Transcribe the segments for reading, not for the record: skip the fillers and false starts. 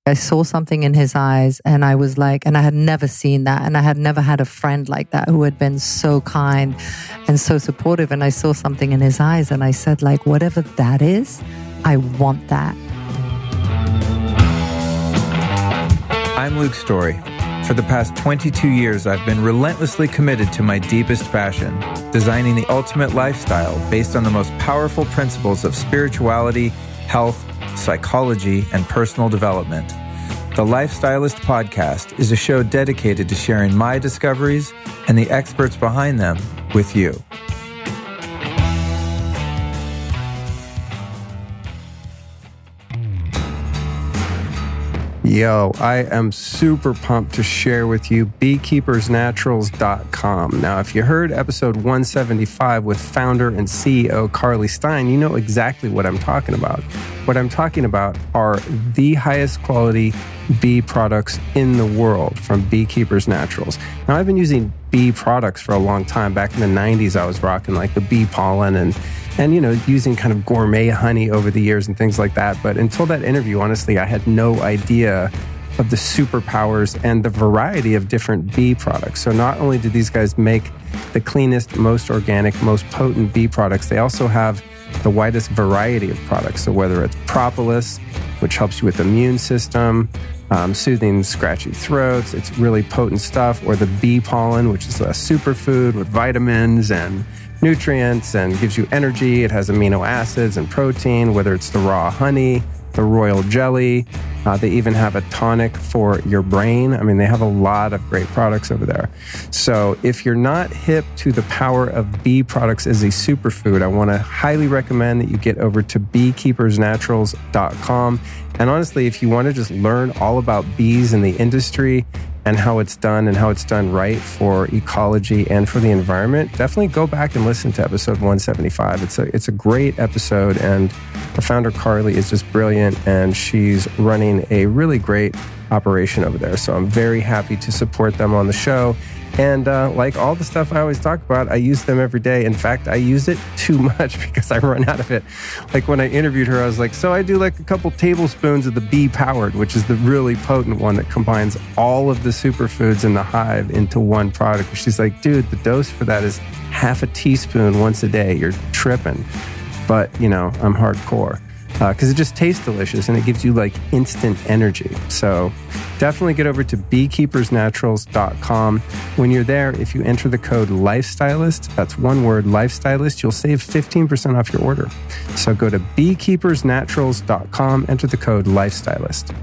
I saw something in his eyes, and I was like, and I had never seen that. And I had never had a friend like that who had been so kind and so supportive. And I saw something in his eyes, and I said, like, whatever that is, I want that. I'm Luke Story. For the past 22 years, I've been relentlessly committed to my deepest passion, designing the ultimate lifestyle based on the most powerful principles of spirituality, health, psychology, and personal development. The Lifestylist Podcast is a show dedicated to sharing my discoveries and the experts behind them with you. Yo, I am super pumped to share with you beekeepersnaturals.com. Now, if you heard episode 175 with founder and CEO Carly Stein, you know exactly what I'm talking about. What I'm talking about are the highest quality bee products in the world from Beekeepers Naturals. Now, I've been using bee products for a long time. Back in the 90s, I was rocking like the bee pollen and you know, using kind of gourmet honey over the years and things like that. But until that interview, honestly, I had no idea of the superpowers and the variety of different bee products. So not only do these guys make the cleanest, most organic, most potent bee products, they also have the widest variety of products. So whether it's propolis, which helps you with the immune system, soothing scratchy throats, it's really potent stuff, or the bee pollen, which is a superfood with vitamins and nutrients and gives you energy. It has amino acids and protein, whether it's the raw honey, the royal jelly. They even have a tonic for your brain. I mean, they have a lot of great products over there. So if you're not hip to the power of bee products as a superfood, I want to highly recommend that you get over to beekeepersnaturals.com. And honestly, if you want to just learn all about bees in the industry and how it's done right for ecology and for the environment, definitely go back and listen to episode 175. It's a great episode, and the founder Carly is just brilliant, and she's running a really great operation over there. So I'm very happy to support them on the show. And like all the stuff I always talk about, I use them every day. In fact, I use it too much because I run out of it. Like when I interviewed her, I was like, so I do like a couple tablespoons of the bee powered, which is the really potent one that combines all of the superfoods in the hive into one product. She's like, dude, the dose for that is half a teaspoon once a day. You're tripping. But, you know, I'm hardcore. Because it just tastes delicious and it gives you like instant energy. So definitely get over to beekeepersnaturals.com. When you're there, if you enter the code LIFESTYLIST, that's one word, LIFESTYLIST, you'll save 15% off your order. So go to beekeepersnaturals.com, enter the code LIFESTYLIST.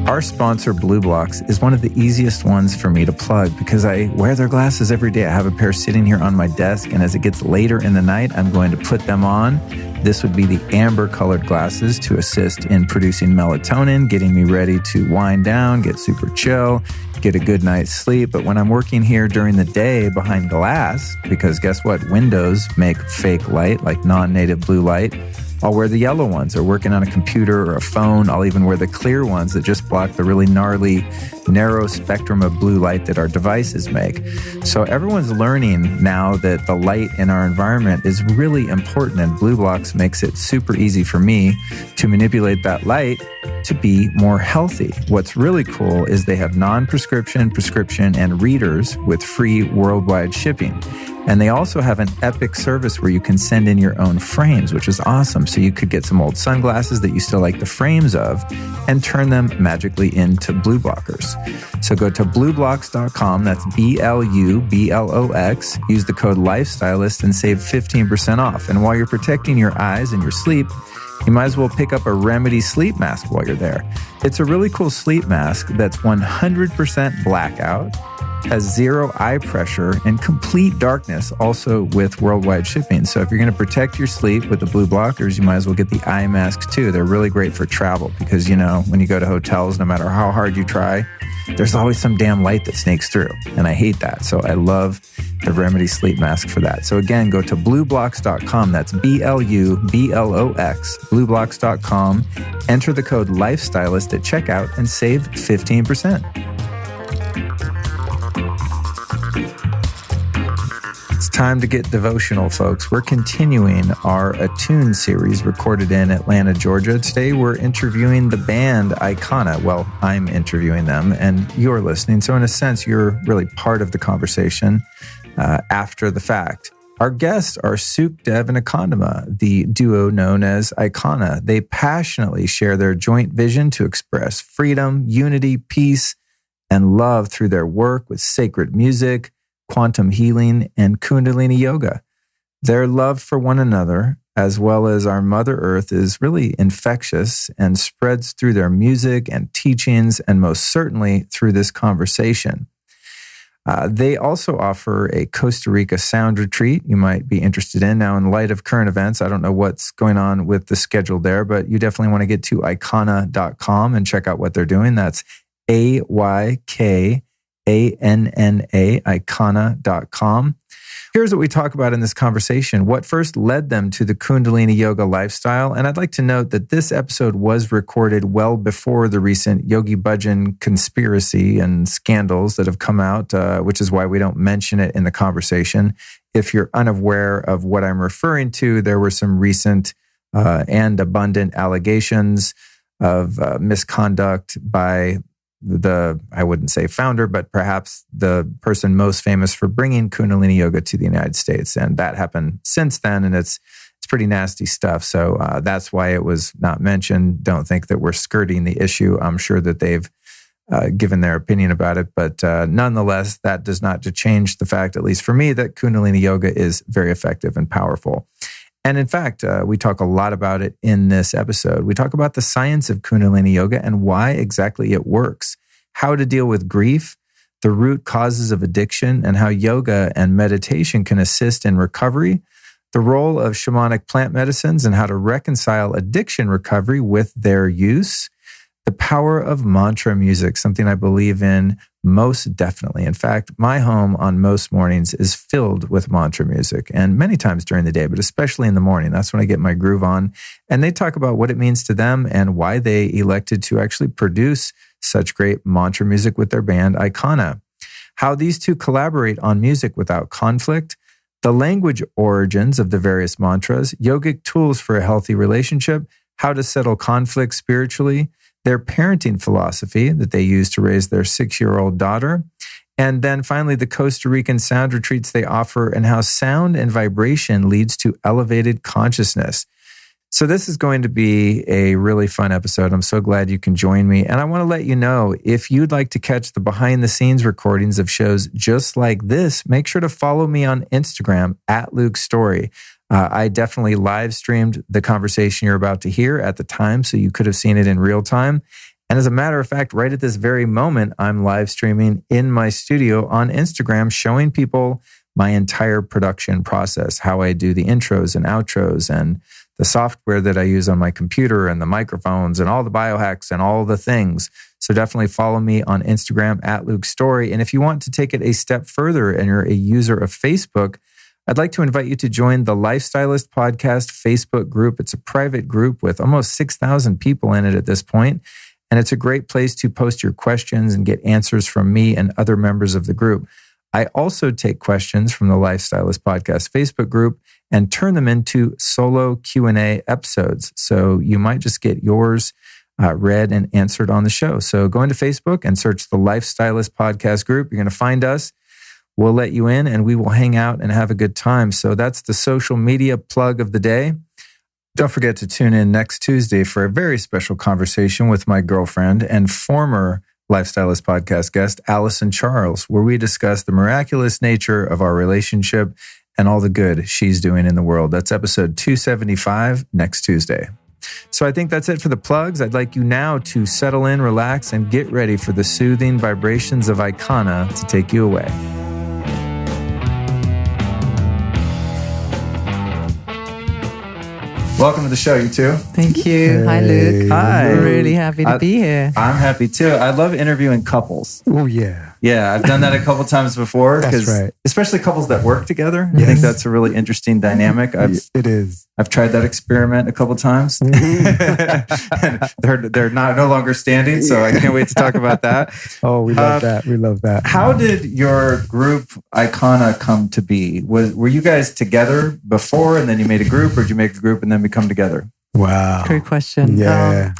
Our sponsor, Blue Blocks, is one of the easiest ones for me to plug because I wear their glasses every day. I have a pair sitting here on my desk, and as it gets later in the night, I'm going to put them on. This would be the amber-colored glasses to assist in producing melatonin, getting me ready to wind down, get super chill, get a good night's sleep. But when I'm working here during the day behind glass, because guess what? Windows make fake light, like non-native blue light, I'll wear the yellow ones, or working on a computer or a phone. I'll even wear the clear ones that just block the really gnarly, narrow spectrum of blue light that our devices make. So everyone's learning now that the light in our environment is really important, and Blue Blocks makes it super easy for me to manipulate that light to be more healthy. What's really cool is they have non-prescription, prescription, and readers with free worldwide shipping. And they also have an epic service where you can send in your own frames, which is awesome. So you could get some old sunglasses that you still like the frames of and turn them magically into blue blockers. So go to blueblocks.com, that's BLUBLOX, use the code LIFESTYLIST and save 15% off. And while you're protecting your eyes and your sleep, you might as well pick up a Remedy sleep mask while you're there. It's a really cool sleep mask that's 100% blackout, has zero eye pressure and complete darkness, also with worldwide shipping. So if you're going to protect your sleep with the blue blockers, you might as well get the eye masks too. They're really great for travel because, you know, when you go to hotels, no matter how hard you try, there's always some damn light that snakes through. And I hate that. So I love the Remedy sleep mask for that. So again, go to blueblocks.com. That's BLUBLOX, blueblocks.com. Enter the code LIFESTYLIST at checkout and save 15%. Time to get devotional, folks. We're continuing our Attune series recorded in Atlanta, Georgia. Today, we're interviewing the band Aykanna. Well, I'm interviewing them and you're listening. So in a sense, you're really part of the conversation after the fact. Our guests are Sukhdev and Akahdahmah, the duo known as Aykanna. They passionately share their joint vision to express freedom, unity, peace, and love through their work with sacred music, quantum healing, and Kundalini Yoga. Their love for one another, as well as our Mother Earth, is really infectious and spreads through their music and teachings, and most certainly through this conversation. They also offer a Costa Rica sound retreat you might be interested in. Now, in light of current events, I don't know what's going on with the schedule there, but you definitely want to get to aykanna.com and check out what they're doing. That's AYKANNA, aykanna.com. Here's what we talk about in this conversation. What first led them to the Kundalini Yoga lifestyle? And I'd like to note that this episode was recorded well before the recent Yogi Bhajan conspiracy and scandals that have come out, which is why we don't mention it in the conversation. If you're unaware of what I'm referring to, there were some recent and abundant allegations of misconduct by I wouldn't say founder, but perhaps the person most famous for bringing Kundalini Yoga to the United States. And that happened since then, and it's pretty nasty stuff. So that's why it was not mentioned. Don't think that we're skirting the issue. I'm sure that they've given their opinion about it. But nonetheless, that does not change the fact, at least for me, that Kundalini Yoga is very effective and powerful. And in fact, we talk a lot about it in this episode. We talk about the science of Kundalini Yoga and why exactly it works, how to deal with grief, the root causes of addiction, and how yoga and meditation can assist in recovery, the role of shamanic plant medicines and how to reconcile addiction recovery with their use, the power of mantra music, something I believe in most definitely. In fact, my home on most mornings is filled with mantra music, and many times during the day, but especially in the morning. That's when I get my groove on. And they talk about what it means to them and why they elected to actually produce such great mantra music with their band Aykanna. How these two collaborate on music without conflict, the language origins of the various mantras, yogic tools for a healthy relationship, how to settle conflict spiritually, their parenting philosophy that they use to raise their 6-year-old daughter, and then finally the Costa Rican sound retreats they offer and how sound and vibration leads to elevated consciousness. So this is going to be a really fun episode. I'm so glad you can join me. And I want to let you know, if you'd like to catch the behind the scenes recordings of shows just like this, make sure to follow me on Instagram @LukeStory. I definitely live streamed the conversation you're about to hear at the time, so you could have seen it in real time. And as a matter of fact, right at this very moment, I'm live streaming in my studio on Instagram, showing people my entire production process, how I do the intros and outros and the software that I use on my computer and the microphones and all the biohacks and all the things. So definitely follow me on Instagram @LukeStory. And if you want to take it a step further and you're a user of Facebook, I'd like to invite you to join the Lifestylist Podcast Facebook group. It's a private group with almost 6,000 people in it at this point, and it's a great place to post your questions and get answers from me and other members of the group. I also take questions from the Lifestylist Podcast Facebook group and turn them into solo Q&A episodes. So you might just get yours read and answered on the show. So go into Facebook and search the Lifestylist Podcast group. You're going to find us. We'll let you in and we will hang out and have a good time. So that's the social media plug of the day. Don't forget to tune in next Tuesday for a very special conversation with my girlfriend and former Lifestylist Podcast guest, Allison Charles, where we discuss the miraculous nature of our relationship and all the good she's doing in the world. That's episode 275 next Tuesday. So I think that's it for the plugs. I'd like you now to settle in, relax, and get ready for the soothing vibrations of Aykanna to take you away. Welcome to the show, you two. Thank you. Hi, Luke. Hi. I'm really happy to be here. I'm happy too. I love interviewing couples. Oh, yeah. Yeah, I've done that a couple times before. That's right. Especially couples that work together. I think that's a really interesting dynamic. It is. I've tried that experiment a couple times. And they're no longer standing, so I can't wait to talk about that. Oh, we love that. We love that. How did your group Aykanna come to be? Were you guys together before and then you made a group, or did you make a group and then become together? Wow. Great question. Yeah.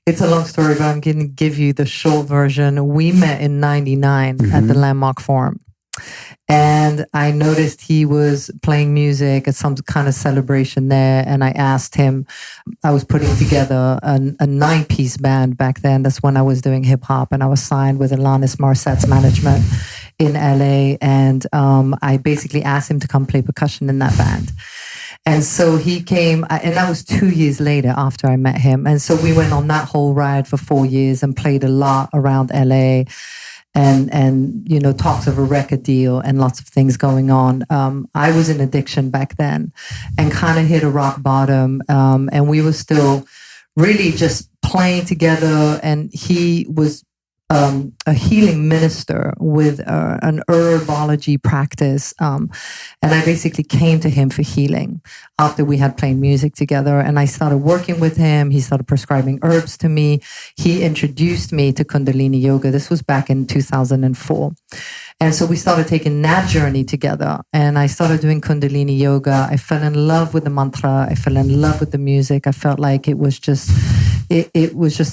It's a long story, but I'm going to give you the short version. We met in 99 at the Landmark Forum. And I noticed he was playing music at some kind of celebration there. And I asked him, I was putting together a 9-piece band back then. That's when I was doing hip hop. And I was signed with Alanis Morissette's management in LA. And I basically asked him to come play percussion in that band. And so he came, and that was 2 years later after I met him. And so we went on that whole ride for 4 years and played a lot around LA and you know, talks of a record deal and lots of things going on. I was in addiction back then and kind of hit a rock bottom. And we were still really just playing together. And he was a healing minister with an herbology practice. And I basically came to him for healing after we had played music together. And I started working with him. He started prescribing herbs to me. He introduced me to Kundalini Yoga. This was back in 2004. And so we started taking that journey together. And I started doing Kundalini Yoga. I fell in love with the mantra. I fell in love with the music. I felt like it was just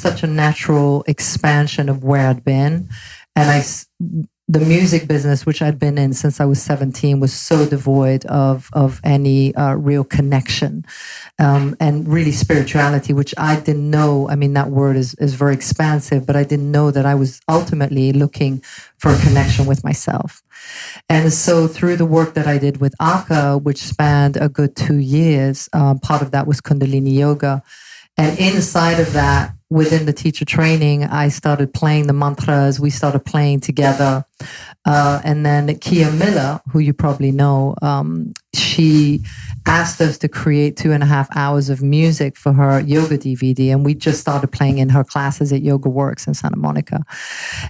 such a natural expansion of where I'd been. And the music business, which I'd been in since I was 17, was so devoid of any real connection and really spirituality, which I didn't know. I mean, that word is very expansive, but I didn't know that I was ultimately looking for a connection with myself. And so through the work that I did with Akka, which spanned a good 2 years, part of that was Kundalini Yoga. And inside of that, within the teacher training, I started playing the mantras. We started playing together. And then Kia Miller, who you probably know, she asked us to create 2.5 hours of music for her yoga DVD. And we just started playing in her classes at Yoga Works in Santa Monica.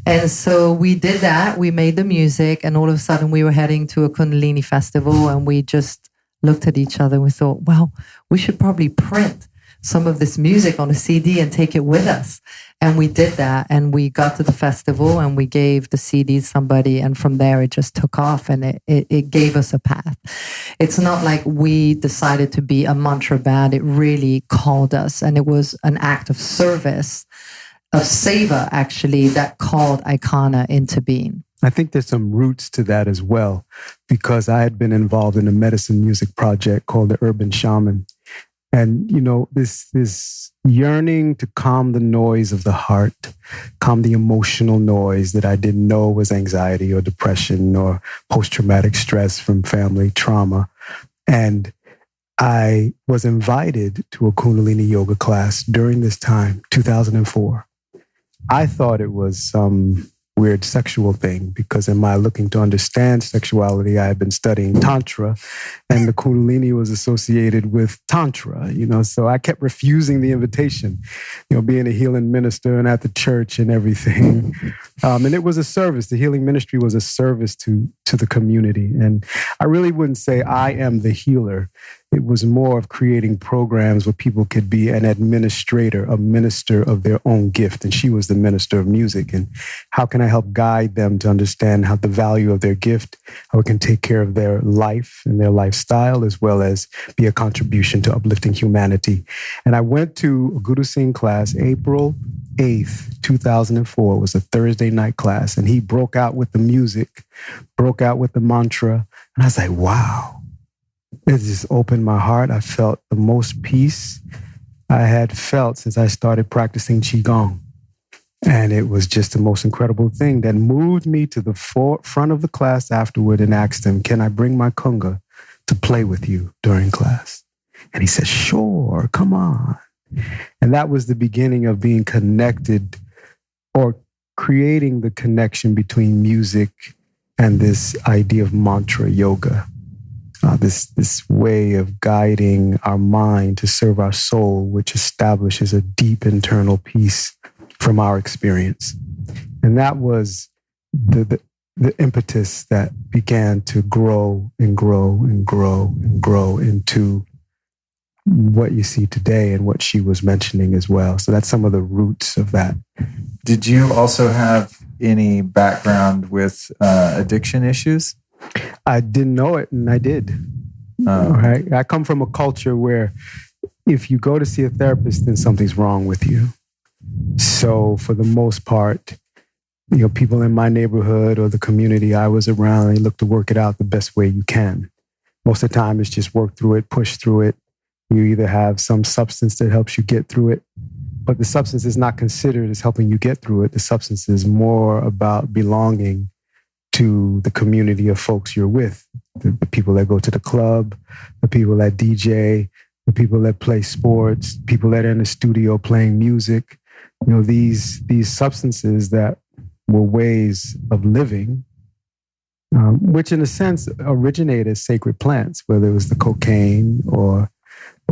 And so we did that. We made the music. And all of a sudden we were heading to a Kundalini festival. And we just looked at each other and we thought, well, we should probably print some of this music on a CD and take it with us. And we did that. And we got to the festival and we gave the CD to somebody. And from there, it just took off and it gave us a path. It's not like we decided to be a mantra band. It really called us. And it was an act of service, of seva, actually, that called Aykanna into being. I think there's some roots to that as well, because I had been involved in a medicine music project called the Urban Shaman. And, you know, this yearning to calm the noise of the heart, calm the emotional noise that I didn't know was anxiety or depression or post-traumatic stress from family trauma. And I was invited to a Kundalini Yoga class during this time, 2004. I thought it was some weird sexual thing, because in my looking to understand sexuality, I had been studying Tantra, and the Kundalini was associated with Tantra, you know, so I kept refusing the invitation, you know, being a healing minister and at the church and everything. And it was a service. The healing ministry was a service to the community. And I really wouldn't say I am the healer. It was more of creating programs where people could be an administrator, a minister of their own gift. And she was the minister of music. And how can I help guide them to understand how the value of their gift, how it can take care of their life and their lifestyle, as well as be a contribution to uplifting humanity. And I went to a Guru Singh class, April 8th, 2004. It was a Thursday night class. And he broke out with the music, broke out with the mantra. And I was like, wow. It just opened my heart. I felt the most peace I had felt since I started practicing Qigong. And it was just the most incredible thing that moved me to the front of the class afterward and asked him, can I bring my conga to play with you during class? And he said, sure, come on. And that was the beginning of being connected, or creating the connection between music and this idea of mantra yoga. This way of guiding our mind to serve our soul, which establishes a deep internal peace from our experience. And that was the impetus that began to grow and grow and grow and grow into what you see today and what she was mentioning as well. So that's some of the roots of that. Did you also have any background with addiction issues? I didn't know it, and I did. Right? I come from a culture where if you go to see a therapist, then something's wrong with you. So for the most part, people in my neighborhood or the community I was around, they look to work it out the best way you can. Most of the time, it's just work through it, push through it. You either have some substance that helps you get through it, but the substance is not considered as helping you get through it. The substance is more about belonging to the community of folks you're with, the people that go to the club, the people that DJ, the people that play sports, people that are in the studio playing music. These substances that were ways of living, which in a sense originate as sacred plants, whether it was the cocaine or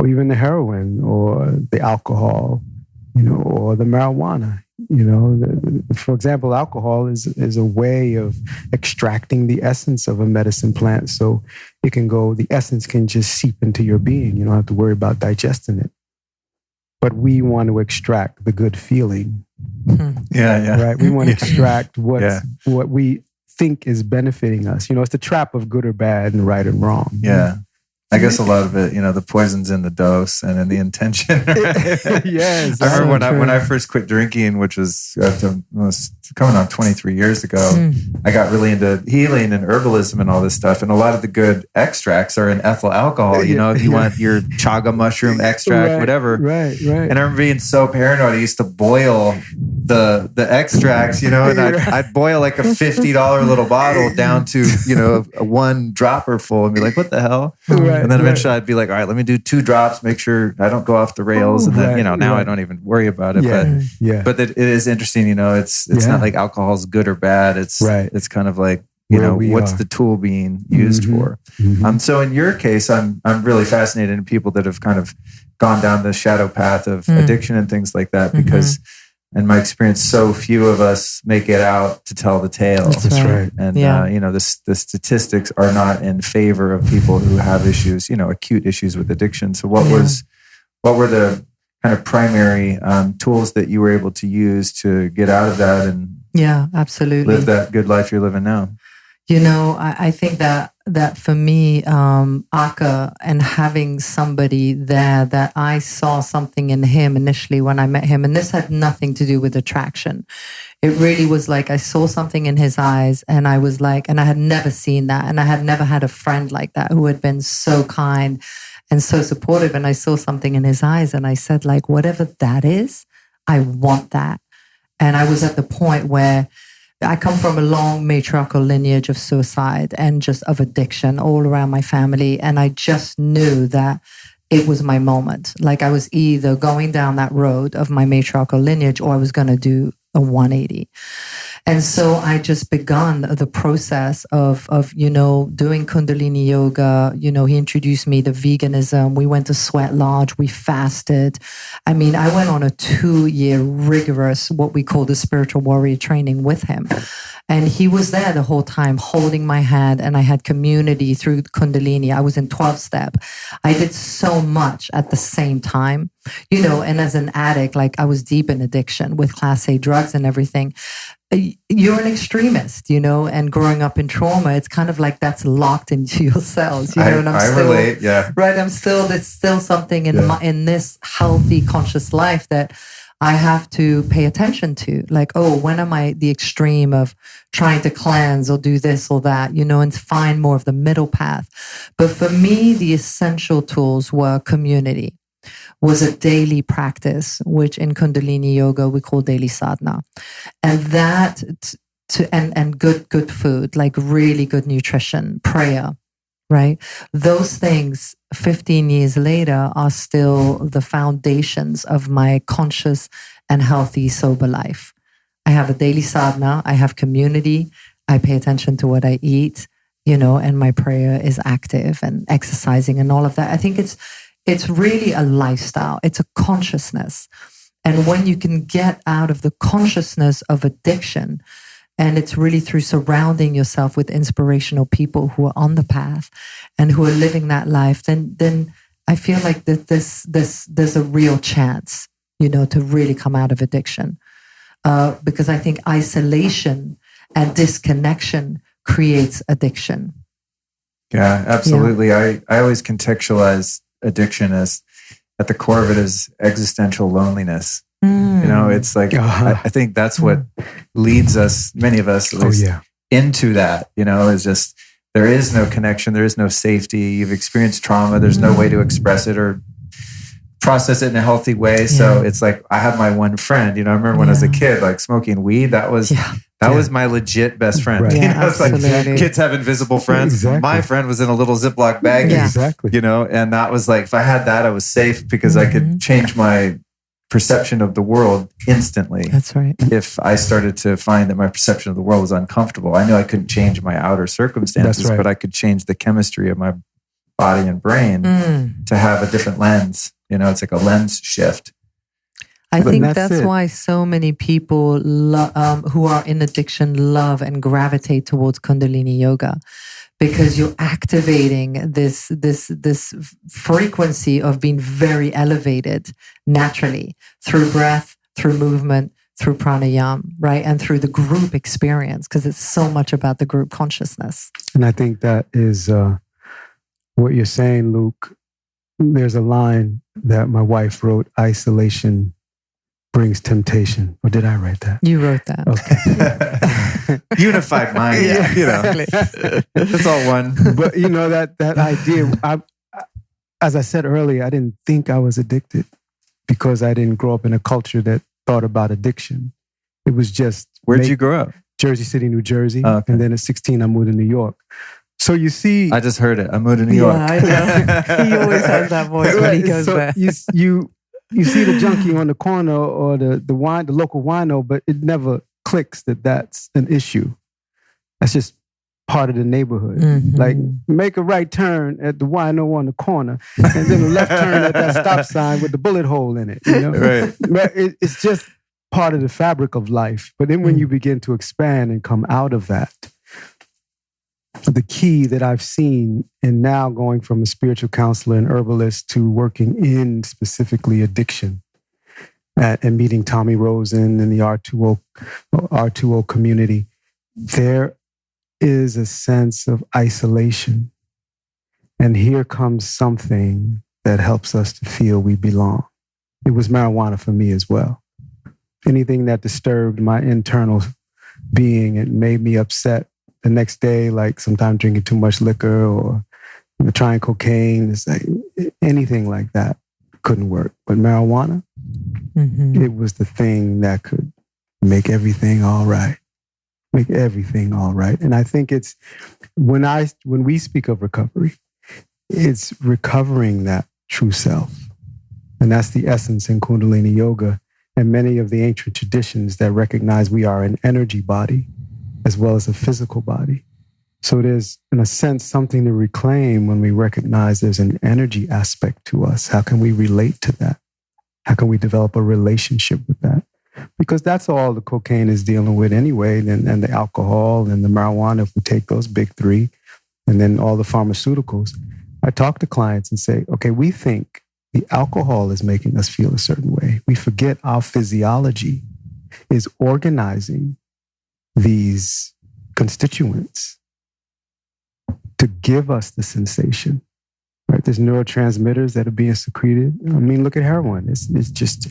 even the heroin or the alcohol, or the marijuana. For example, alcohol is a way of extracting the essence of a medicine plant, so the essence can just seep into your being. You don't have to worry about digesting it. But we want to extract the good feeling. Yeah. Right? We want to extract what we think is benefiting us. It's the trap of good or bad and right and wrong. Yeah. I guess a lot of it, the poison's in the dose and in the intention. Right? Yes. I remember when I first quit drinking, which was coming on 23 years ago, I got really into healing and herbalism and all this stuff. And a lot of the good extracts are in ethyl alcohol. If you want your chaga mushroom extract, whatever. Right. And I remember being so paranoid. I used to boil the extracts, and I'd boil like a $50 little bottle down to, a one dropper full and be like, what the hell? Right. And then eventually I'd be like, all right, let me do 2 drops, make sure I don't go off the rails. And then, now I don't even worry about it. But it is interesting, it's not like alcohol is good or bad. It's kind of like, what's the tool being used for? So in your case, I'm really fascinated in people that have kind of gone down the shadow path of addiction and things like that, because in my experience, so few of us make it out to tell the tale. That's right. And, the statistics are not in favor of people who have issues, acute issues with addiction. So what were the kind of primary tools that you were able to use to get out of that and absolutely live that good life you're living now? I think that for me, Aka, and having somebody there that I saw something in him initially when I met him, and this had nothing to do with attraction. It really was like I saw something in his eyes, and I was like, and I had never seen that, and I had never had a friend like that who had been so kind and so supportive. And I saw something in his eyes, and I said, like, whatever that is, I want that. And I was at the point where I come from a long matriarchal lineage of suicide and just of addiction all around my family. And I just knew that it was my moment. Like I was either going down that road of my matriarchal lineage or I was going to do a 180. And so I just begun the process of doing Kundalini Yoga. He introduced me to veganism. We went to Sweat Lodge. We fasted. I went on a 2-year rigorous, what we call the spiritual warrior training with him. And he was there the whole time holding my hand, and I had community through Kundalini. I was in 12-step. I did so much at the same time, and as an addict, like I was deep in addiction with Class A drugs and everything. You're an extremist, and growing up in trauma, it's kind of like that's locked into your cells, and I relate, yeah. Right. There's still something in this healthy, conscious life that I have to pay attention to. Like, when am I the extreme of trying to cleanse or do this or that, and find more of the middle path. But for me, the essential tools were community, was a daily practice, which in Kundalini Yoga we call daily sadhana. And that and good food, like really good nutrition, prayer, right? Those things 15 years later are still the foundations of my conscious and healthy sober life. I have a daily sadhana, I have community, I pay attention to what I eat, and my prayer is active and exercising and all of that. I think it's really a lifestyle. It's a consciousness. And when you can get out of the consciousness of addiction, And it's really through surrounding yourself with inspirational people who are on the path and who are living that life, then I feel like that there's a real chance, to really come out of addiction. Because I think isolation and disconnection creates addiction. Yeah, absolutely. Yeah. I always contextualize addiction as, at the core of it, is existential loneliness. It's like, I think that's what leads us, many of us at least, into that, is just, there is no connection, there is no safety. You've experienced trauma, there's no way to express it or process it in a healthy way. So it's like, I have my one friend, I remember when I was a kid, like smoking weed, that was my legit best friend. Right. It's like kids have invisible friends. Exactly. My friend was in a little Ziploc bag. Yeah. Exactly. And that was like, if I had that, I was safe because I could change my perception of the world instantly. That's right. If I started to find that my perception of the world was uncomfortable, I knew I couldn't change my outer circumstances, but I could change the chemistry of my body and brain to have a different lens. It's like a lens shift. I think that's why so many people who are in addiction love and gravitate towards Kundalini Yoga, because you're activating this frequency of being very elevated naturally through breath, through movement, through pranayama, right? And through the group experience, because it's so much about the group consciousness. And I think that is what you're saying, Luke. There's a line that my wife wrote, isolation brings temptation. Or did I write that? You wrote that. Okay. Unified mind. It's all one. But that idea, as I said earlier, I didn't think I was addicted because I didn't grow up in a culture that thought about addiction. It was just... Where'd you grow up? Jersey City, New Jersey. Oh, okay. And then at 16, I moved to New York. So you see... I just heard it. I moved to New York. I know. He always has that voice when he goes there. You see the junkie on the corner or the local wino, but it never clicks that that's an issue. That's just part of the neighborhood. Mm-hmm. Like, make a right turn at the wino on the corner, and then a left turn at that stop sign with the bullet hole in it. Right. But it's just part of the fabric of life. But then when you begin to expand and come out of that, the key that I've seen, and now going from a spiritual counselor and herbalist to working in specifically addiction and meeting Tommy Rosen and the R2O community, there is a sense of isolation. And here comes something that helps us to feel we belong. It was marijuana for me as well. Anything that disturbed my internal being and made me upset the next day, like sometimes drinking too much liquor or trying cocaine, it's like anything like that couldn't work. But marijuana, it was the thing that could make everything all right. Make everything all right. And I think it's when we speak of recovery, it's recovering that true self. And that's the essence in Kundalini Yoga and many of the ancient traditions that recognize we are an energy body as well as a physical body. So there's, in a sense, something to reclaim when we recognize there's an energy aspect to us. How can we relate to that? How can we develop a relationship with that? Because that's all the cocaine is dealing with anyway, and the alcohol and the marijuana, if we take those big three, and then all the pharmaceuticals. I talk to clients and say, okay, we think the alcohol is making us feel a certain way. We forget our physiology is organizing these constituents to give us the sensation, right? There's neurotransmitters that are being secreted. I mean, look at heroin. It's just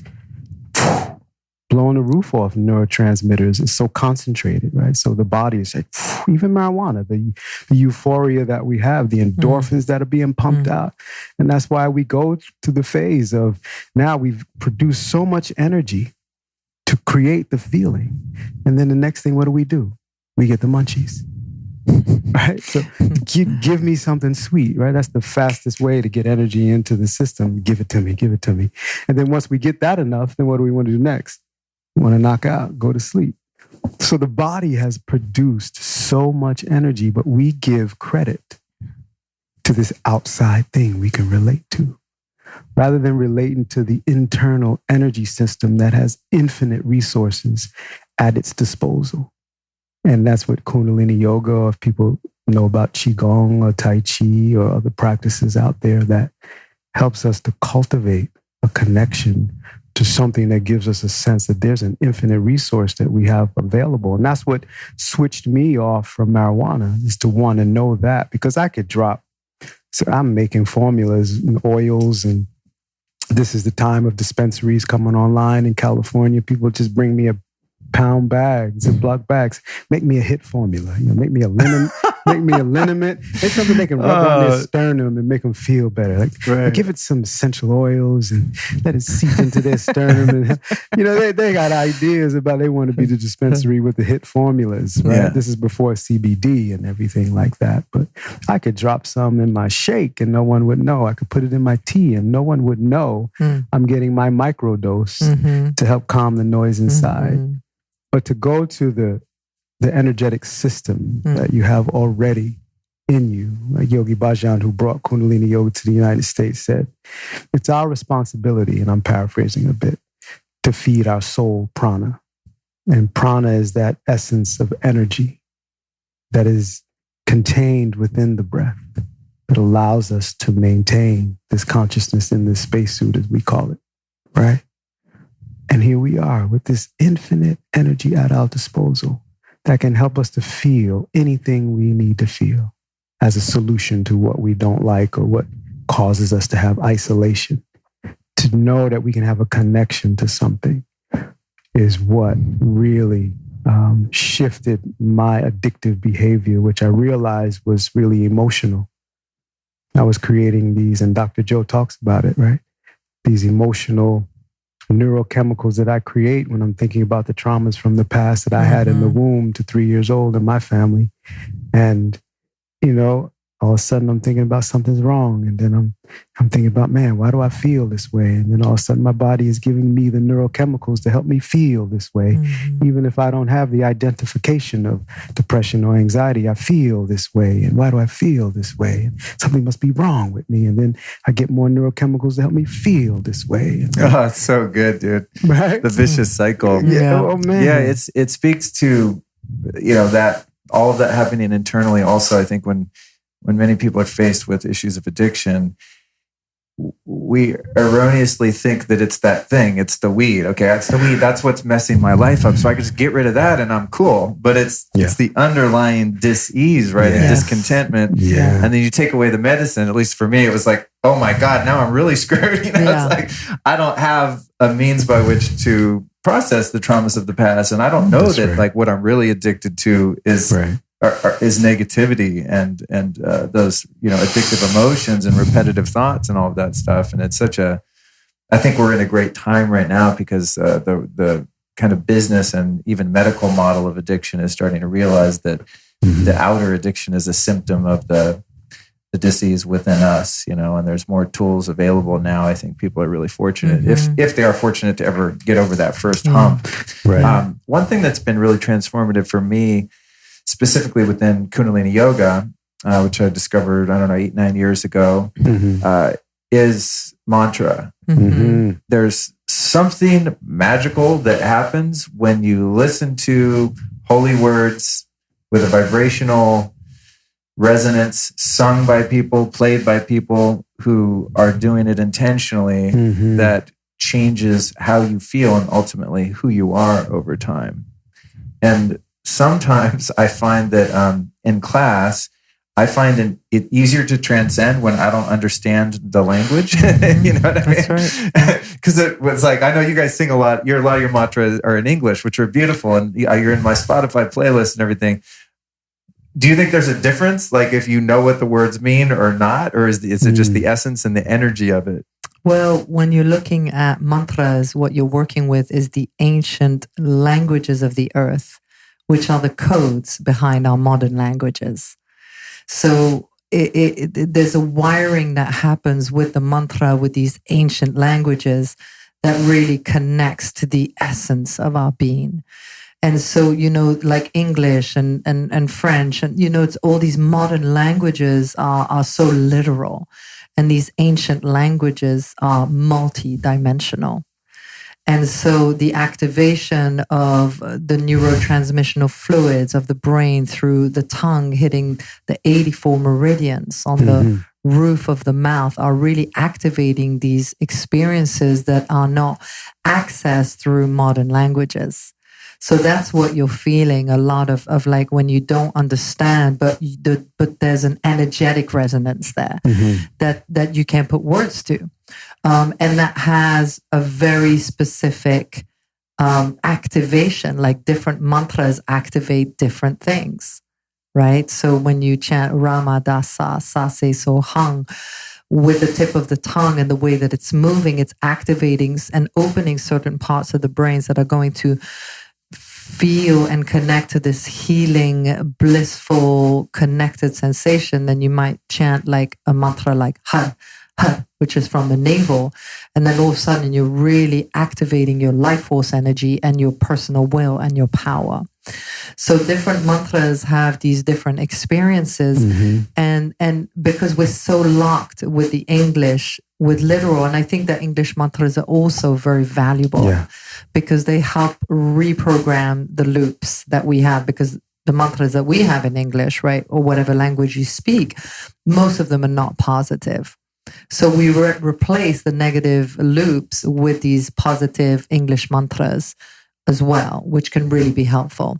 blowing the roof off neurotransmitters. It's so concentrated, right? So the body is like, even marijuana, the euphoria that we have, the endorphins that are being pumped out. And that's why we go to the phase of now we've produced so much energy to create the feeling. And then the next thing, what do? We get the munchies, right? So give me something sweet, right? That's the fastest way to get energy into the system. Give it to me. And then once we get that enough, then what do we want to do next? We want to knock out, go to sleep. So the body has produced so much energy, but we give credit to this outside thing we can relate to, rather than relating to the internal energy system that has infinite resources at its disposal. And that's what Kundalini Yoga, or if people know about Qigong or Tai Chi or other practices out there, that helps us to cultivate a connection to something that gives us a sense that there's an infinite resource that we have available. And that's what switched me off from marijuana, is to want to know that, because I could drop. So I'm making formulas and oils, and this is the time of dispensaries coming online in California. People just bring me a pound bags and block bags, make me a hit formula, make me a liniment, make something they can rub on their sternum and make them feel better. Like give it some essential oils and let it seep into their sternum. And, they got ideas about they want to be the dispensary with the hit formulas, right? Yeah. This is before CBD and everything like that. But I could drop some in my shake and no one would know. I could put it in my tea and no one would know I'm getting my microdose to help calm the noise inside. But to go to the energetic system that you have already in you, like Yogi Bhajan, who brought Kundalini Yoga to the United States, said, it's our responsibility, and I'm paraphrasing a bit, to feed our soul prana. And prana is that essence of energy that is contained within the breath that allows us to maintain this consciousness in this spacesuit, as we call it, right? And here we are with this infinite energy at our disposal that can help us to feel anything we need to feel as a solution to what we don't like or what causes us to have isolation. To know that we can have a connection to something is what really shifted my addictive behavior, which I realized was really emotional. I was creating these, and Dr. Joe talks about it, right? These emotional neurochemicals that I create when I'm thinking about the traumas from the past that I had in the womb to 3 years old in my family. And, all of a sudden I'm thinking about something's wrong. And then I'm thinking about, man, why do I feel this way? And then all of a sudden my body is giving me the neurochemicals to help me feel this way. Even if I don't have the identification of depression or anxiety, I feel this way. And why do I feel this way? And something must be wrong with me. And then I get more neurochemicals to help me feel this way. And then, it's so good, dude. Right? The vicious cycle. Yeah. Oh, man. Yeah, it speaks to, that all of that happening internally. Also, I think when many people are faced with issues of addiction, we erroneously think that it's that thing. It's the weed. Okay, that's the weed. That's what's messing my life up. So I can just get rid of that and I'm cool. But it's the underlying dis-ease, right? And discontentment. Yeah. And then you take away the medicine. At least for me, it was like, oh my God, now I'm really screwed. It's like, I don't have a means by which to process the traumas of the past. And I don't know like what I'm really addicted to is negativity and those addictive emotions and repetitive thoughts and all of that stuff. And it's I think we're in a great time right now because the kind of business and even medical model of addiction is starting to realize that the outer addiction is a symptom of the disease within us, and there's more tools available now. I think people are really fortunate if they are fortunate to ever get over that first hump. Right. One thing that's been really transformative for me, specifically within Kundalini Yoga, which I discovered, 8-9 years ago, is mantra. There's something magical that happens when you listen to holy words with a vibrational resonance, sung by people, played by people who are doing it intentionally, that changes how you feel and ultimately who you are over time. And sometimes I find that in class, I find it easier to transcend when I don't understand the language. You know what I mean? That's right. Because it was like, I know you guys sing a lot. A lot of your mantras are in English, which are beautiful. And you're in my Spotify playlist and everything. Do you think there's a difference? Like if you know what the words mean or not? Or is it just the essence and the energy of it? Well, when you're looking at mantras, what you're working with is the ancient languages of the earth, which are the codes behind our modern languages. So there's a wiring that happens with the mantra, with these ancient languages that really connects to the essence of our being. And so, like English and French, and, it's all these modern languages are so literal. And these ancient languages are multi-dimensional. And so the activation of the neurotransmissional fluids of the brain through the tongue hitting the 84 meridians on the roof of the mouth are really activating these experiences that are not accessed through modern languages. So that's what you're feeling a lot of like when you don't understand, but there's an energetic resonance there that you can't put words to. And that has a very specific activation, like different mantras activate different things, right? So when you chant Rama Dasa Sase So Hung with the tip of the tongue and the way that it's moving, it's activating and opening certain parts of the brains that are going to feel and connect to this healing, blissful, connected sensation. Then you might chant like a mantra like Ha, Ha, which is from the navel. And then all of a sudden you're really activating your life force energy and your personal will and your power. So different mantras have these different experiences. And because we're so locked with the English, with literal, and I think that English mantras are also very valuable because they help reprogram the loops that we have, because the mantras that we have in English, right, or whatever language you speak, most of them are not positive. So we replace the negative loops with these positive English mantras as well, which can really be helpful.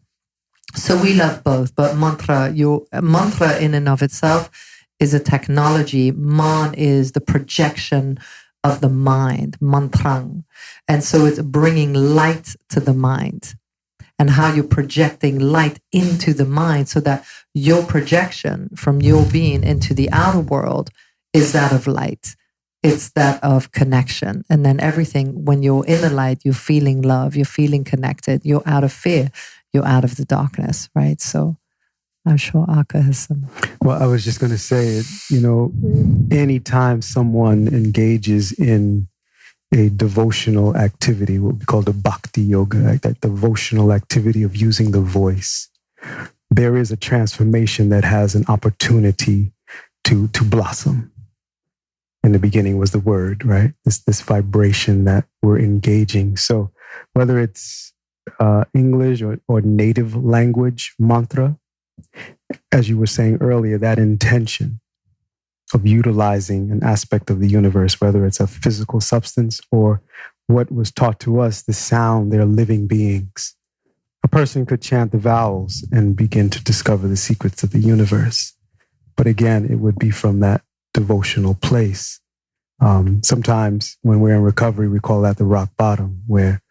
So we love both, but mantra in and of itself is a technology. Man is the projection of the mind, mantrang. And so it's bringing light to the mind and how you're projecting light into the mind so that your projection from your being into the outer world is that of light. It's that of connection. And then everything, when you're in the light, you're feeling love, you're feeling connected, you're out of fear, you're out of the darkness, right? So I'm sure Aka has some. Well, I was just going to say, anytime someone engages in a devotional activity, what we call the bhakti yoga, like that devotional activity of using the voice, there is a transformation that has an opportunity to blossom. In the beginning was the word, right? This vibration that we're engaging. So whether it's English or native language mantra, as you were saying earlier, that intention of utilizing an aspect of the universe, whether it's a physical substance or what was taught to us, the sound, they're living beings. A person could chant the vowels and begin to discover the secrets of the universe. But again, it would be from that devotional place. Sometimes when we're in recovery, we call that the rock bottom, where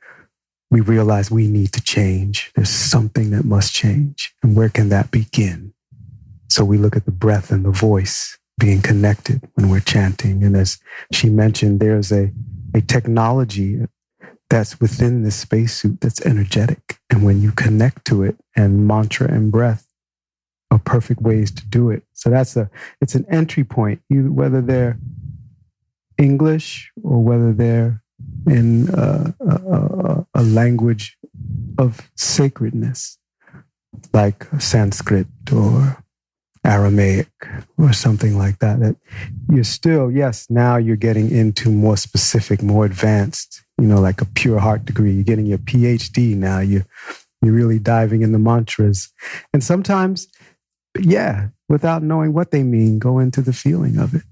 we realize we need to change. There's something that must change. And where can that begin? So we look at the breath and the voice being connected when we're chanting. And as she mentioned, there's a technology that's within this spacesuit that's energetic. And when you connect to it, and mantra and breath are perfect ways to do it. So it's an entry point, whether they're English or whether they're in a language of sacredness, like Sanskrit or Aramaic or something like that, that you're still, yes, now you're getting into more specific, more advanced, like a pure heart degree. You're getting your PhD now. You're really diving in the mantras. And sometimes, without knowing what they mean, go into the feeling of it.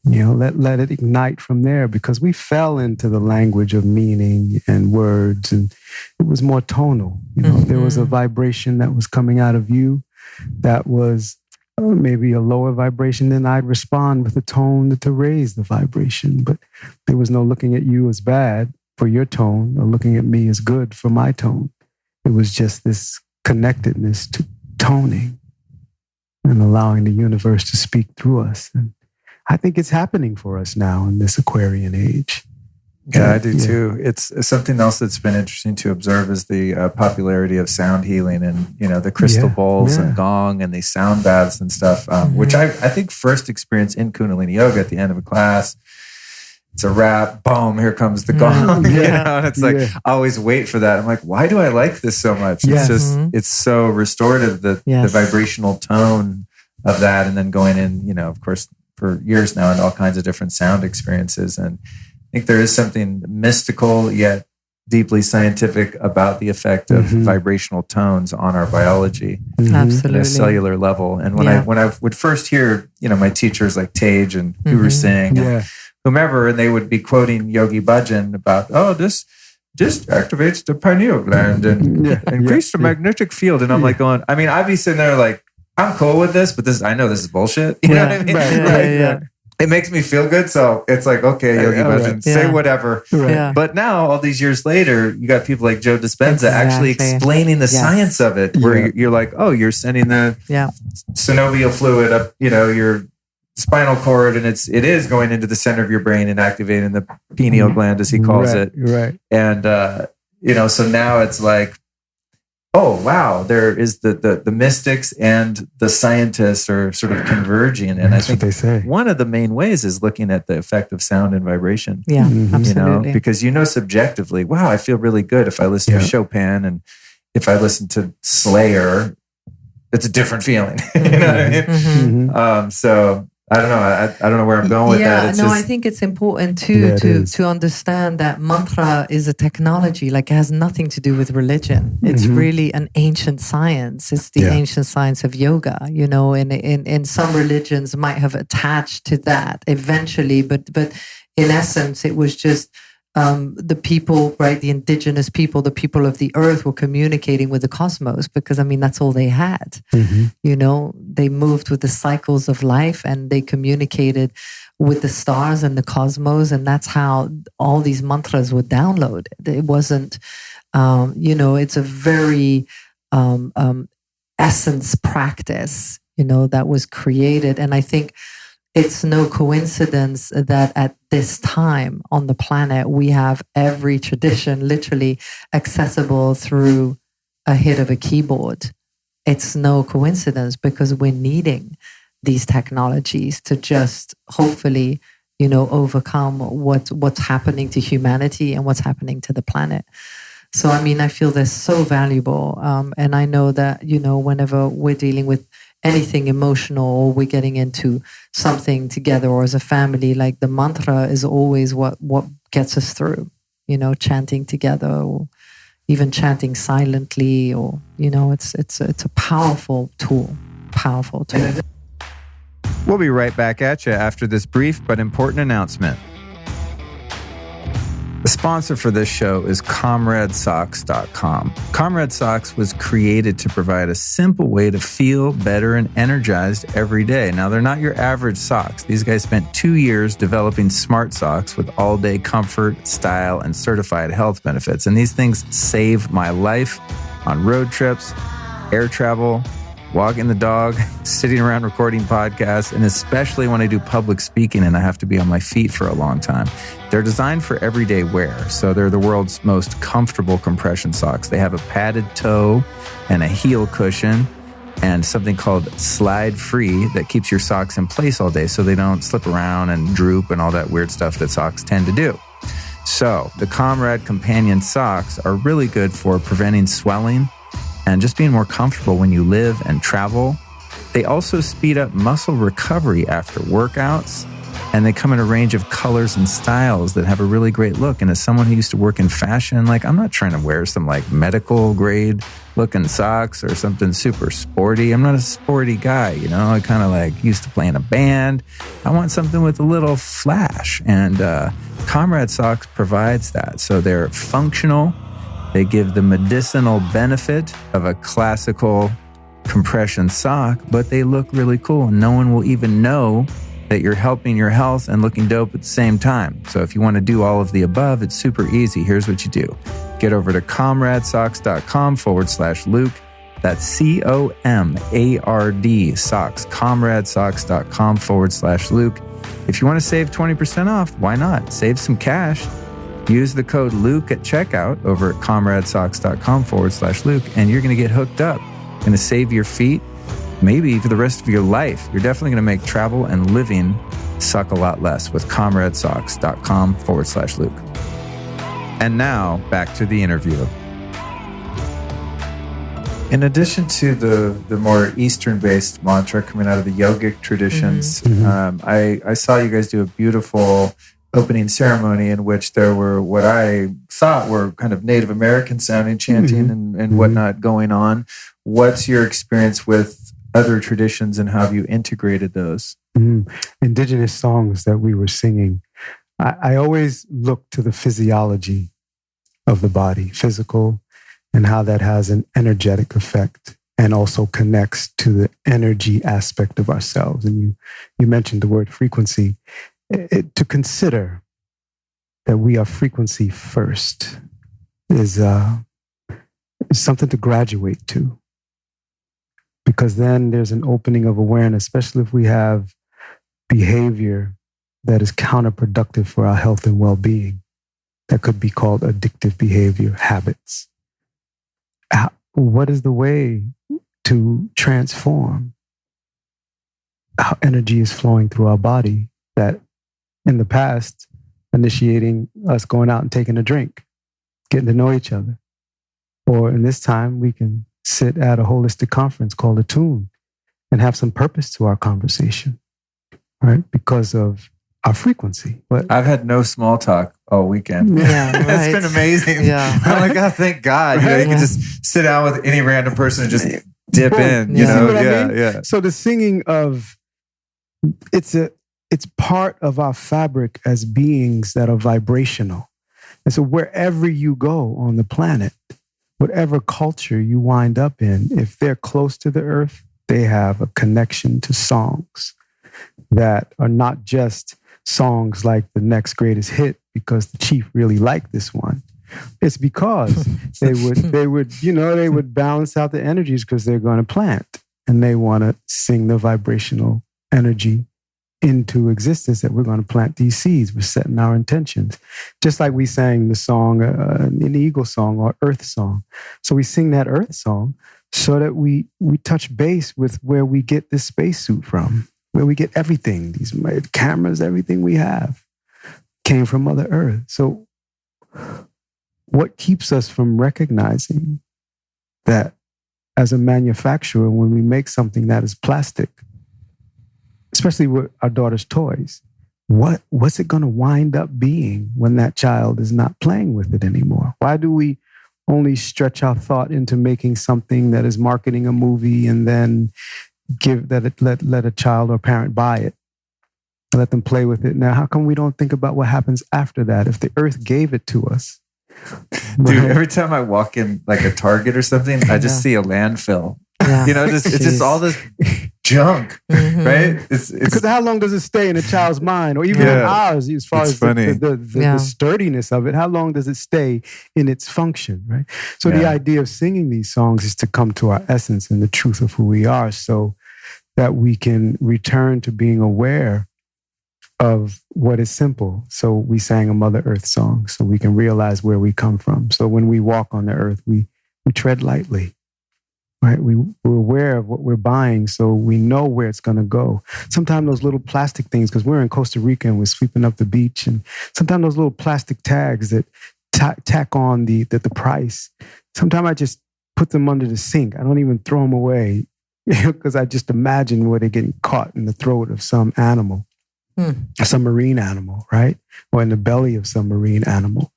Let it ignite from there, because we fell into the language of meaning and words, and it was more tonal. There was a vibration that was coming out of you that was maybe a lower vibration, then I'd respond with a tone to raise the vibration. But there was no looking at you as bad for your tone or looking at me as good for my tone. It was just this connectedness to toning and allowing the universe to speak through us. And I think it's happening for us now in this Aquarian age. Yeah, I do too. It's something else that's been interesting to observe is the popularity of sound healing and, the crystal bowls and gong and these sound baths and stuff, which I think first experienced in Kundalini Yoga at the end of a class. It's a wrap, boom, here comes the gong, and it's like, I always wait for that. I'm like, why do I like this so much? It's just, it's so restorative, the vibrational tone of that. And then going in, of course, for years now, and all kinds of different sound experiences. And I think there is something mystical yet deeply scientific about the effect of vibrational tones on our biology Absolutely. at a cellular level. And when I would first hear, my teachers like Tej and Guru Singh and whomever, and they would be quoting Yogi Bhajan about, this activates the pineal gland and increase the magnetic field. And I'm like going, I'd be sitting there like, I'm cool with this, but I know this is bullshit. You know what I mean? Right. It makes me feel good. So it's like, okay, Yogi Bhajan, say whatever. Right. But now, all these years later, you got people like Joe Dispenza actually explaining the science of it, where you're like, you're sending the synovial fluid up, your spinal cord, and it is going into the center of your brain and activating the pineal gland, as he calls it. Right. And, so now it's like, oh, wow, there is the mystics and the scientists are sort of converging. And that's what they say. One of the main ways is looking at the effect of sound and vibration. Yeah, absolutely. Because subjectively, wow, I feel really good if I listen to Chopin, and if I listen to Slayer, it's a different feeling. You know what I mean? So I don't know. I don't know where I'm going with that. I think it's important to understand that mantra is a technology. Like, it has nothing to do with religion. It's really an ancient science. It's the ancient science of yoga. In some religions might have attached to that eventually, but in essence, it was just the people, right? The indigenous people, the people of the earth, were communicating with the cosmos because, that's all they had. They moved with the cycles of life, and they communicated with the stars and the cosmos, and that's how all these mantras were downloaded. It wasn't, it's a very essence practice, that was created. And I think it's no coincidence that at this time on the planet, we have every tradition literally accessible through a hit of a keyboard. It's no coincidence, because we're needing these technologies to just hopefully, overcome what's happening to humanity and what's happening to the planet. So, I feel they're so valuable. And I know that, whenever we're dealing with anything emotional, or we're getting into something together, or as a family, like, the mantra is always what gets us through, chanting together, or even chanting silently, or, it's a powerful tool. We'll be right back at you after this brief but important announcement. The sponsor for this show is ComradeSocks.com. Comrade Socks was created to provide a simple way to feel better and energized every day. Now, they're not your average socks. These guys spent 2 years developing smart socks with all-day comfort, style, and certified health benefits. And these things save my life on road trips, air travel, walking the dog, sitting around recording podcasts, and especially when I do public speaking and I have to be on my feet for a long time. They're designed for everyday wear, so they're the world's most comfortable compression socks. They have a padded toe and a heel cushion and something called slide free that keeps your socks in place all day so they don't slip around and droop and all that weird stuff that socks tend to do. So the Comrade Companion socks are really good for preventing swelling and just being more comfortable when you live and travel. They also speed up muscle recovery after workouts, and they come in a range of colors and styles that have a really great look. And as someone who used to work in fashion, like, I'm not trying to wear some like medical grade looking socks or something super sporty. I'm not a sporty guy, I kind of like used to play in a band. I want something with a little flash, and Comrade Socks provides that. So they're functional. They give the medicinal benefit of a classical compression sock, but they look really cool, and no one will even know that you're helping your health and looking dope at the same time. So if you want to do all of the above, it's super easy. Here's what you do. Get over to comradesocks.com/Luke. That's COMARD socks, comradesocks.com/Luke. If you want to save 20% off, why not? Save some cash. Use the code Luke at checkout over at comradesocks.com/Luke, and you're going to get hooked up. Going to save your feet, maybe for the rest of your life. You're definitely going to make travel and living suck a lot less with comradesocks.com/Luke. And now back to the interview. In addition to the more Eastern-based mantra coming out of the yogic traditions, I saw you guys do a beautiful opening ceremony in which there were what I thought were kind of Native American sounding chanting and whatnot going on. What's your experience with other traditions and how have you integrated those? Indigenous songs that we were singing. I always look to the physiology of the body, physical, and how that has an energetic effect and also connects to the energy aspect of ourselves. And you mentioned the word frequency. To consider that we are frequency first is something to graduate to. Because then there's an opening of awareness, especially if we have behavior that is counterproductive for our health and well-being. That could be called addictive behavior, habits. What is the way to transform how energy is flowing through our body that in the past, initiating us going out and taking a drink, getting to know each other. Or in this time, we can sit at a holistic conference called Attune and have some purpose to our conversation, right? Because of our frequency. But I've had no small talk all weekend. Yeah, right. It's been amazing. Yeah. I'm like, oh, thank God. You know, you can just sit down with any random person and just dip in, you Yeah. know? See what I Yeah, mean? yeah. So the singing of, it's part of our fabric as beings that are vibrational. And so wherever you go on the planet, whatever culture you wind up in, if they're close to the earth, they have a connection to songs that are not just songs like the next greatest hit because the chief really liked this one. It's because they would balance out the energies because they're going to plant and they want to sing the vibrational energy into existence that we're going to plant these seeds. We're setting our intentions. Just like we sang the song, an eagle song or earth song. So we sing that earth song so that we touch base with where we get this spacesuit from, where we get everything, these cameras, everything we have came from Mother Earth. So what keeps us from recognizing that as a manufacturer, when we make something that is plastic, especially with our daughter's toys, what's it going to wind up being when that child is not playing with it anymore? Why do we only stretch our thought into making something that is marketing a movie and then let a child or parent buy it, let them play with it? Now, how come we don't think about what happens after that? If the earth gave it to us, Dude, every time I walk in like a Target or something, I just see a landfill. Yeah. You know, it's just all this junk, right? It's because how long does it stay in a child's mind, or even in ours, as far as the sturdiness of it? How long does it stay in its function, right? So the idea of singing these songs is to come to our essence and the truth of who we are, so that we can return to being aware of what is simple. So we sang a Mother Earth song, so we can realize where we come from. So when we walk on the earth, we tread lightly. Right? We're aware of what we're buying, so we know where it's going to go. Sometimes those little plastic things, because we're in Costa Rica and we're sweeping up the beach, and sometimes those little plastic tags that tack on the price, sometimes I just put them under the sink. I don't even throw them away because I just imagine where they're getting caught in the throat of some animal, some marine animal, right? Or in the belly of some marine animal.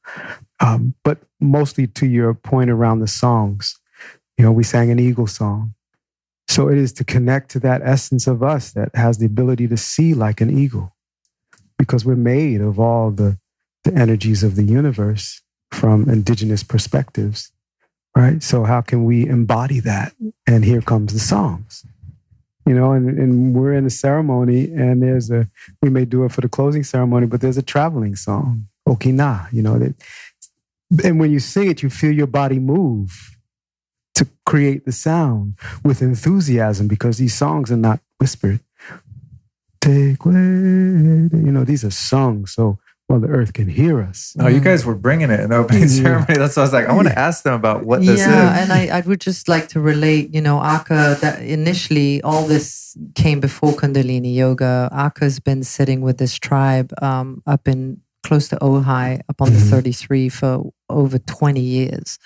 But mostly to your point around the songs, you know, we sang an eagle song. So it is to connect to that essence of us that has the ability to see like an eagle, because we're made of all the energies of the universe from indigenous perspectives, right? So how can we embody that? And here comes the songs, you know, and we're in a ceremony and we may do it for the closing ceremony, but there's a traveling song, Okina, you know, and when you sing it, you feel your body move to create the sound with enthusiasm, because these songs are not whispered. Take way, you know, these are sung so the earth can hear us. Oh, you guys were bringing it in the opening ceremony. That's why I was like, I want to ask them about what this is. Yeah, and I would just like to relate, you know, Akka, that initially all this came before Kundalini Yoga. Akka's been sitting with this tribe up in close to Ojai, up on the 33 for over 20 years.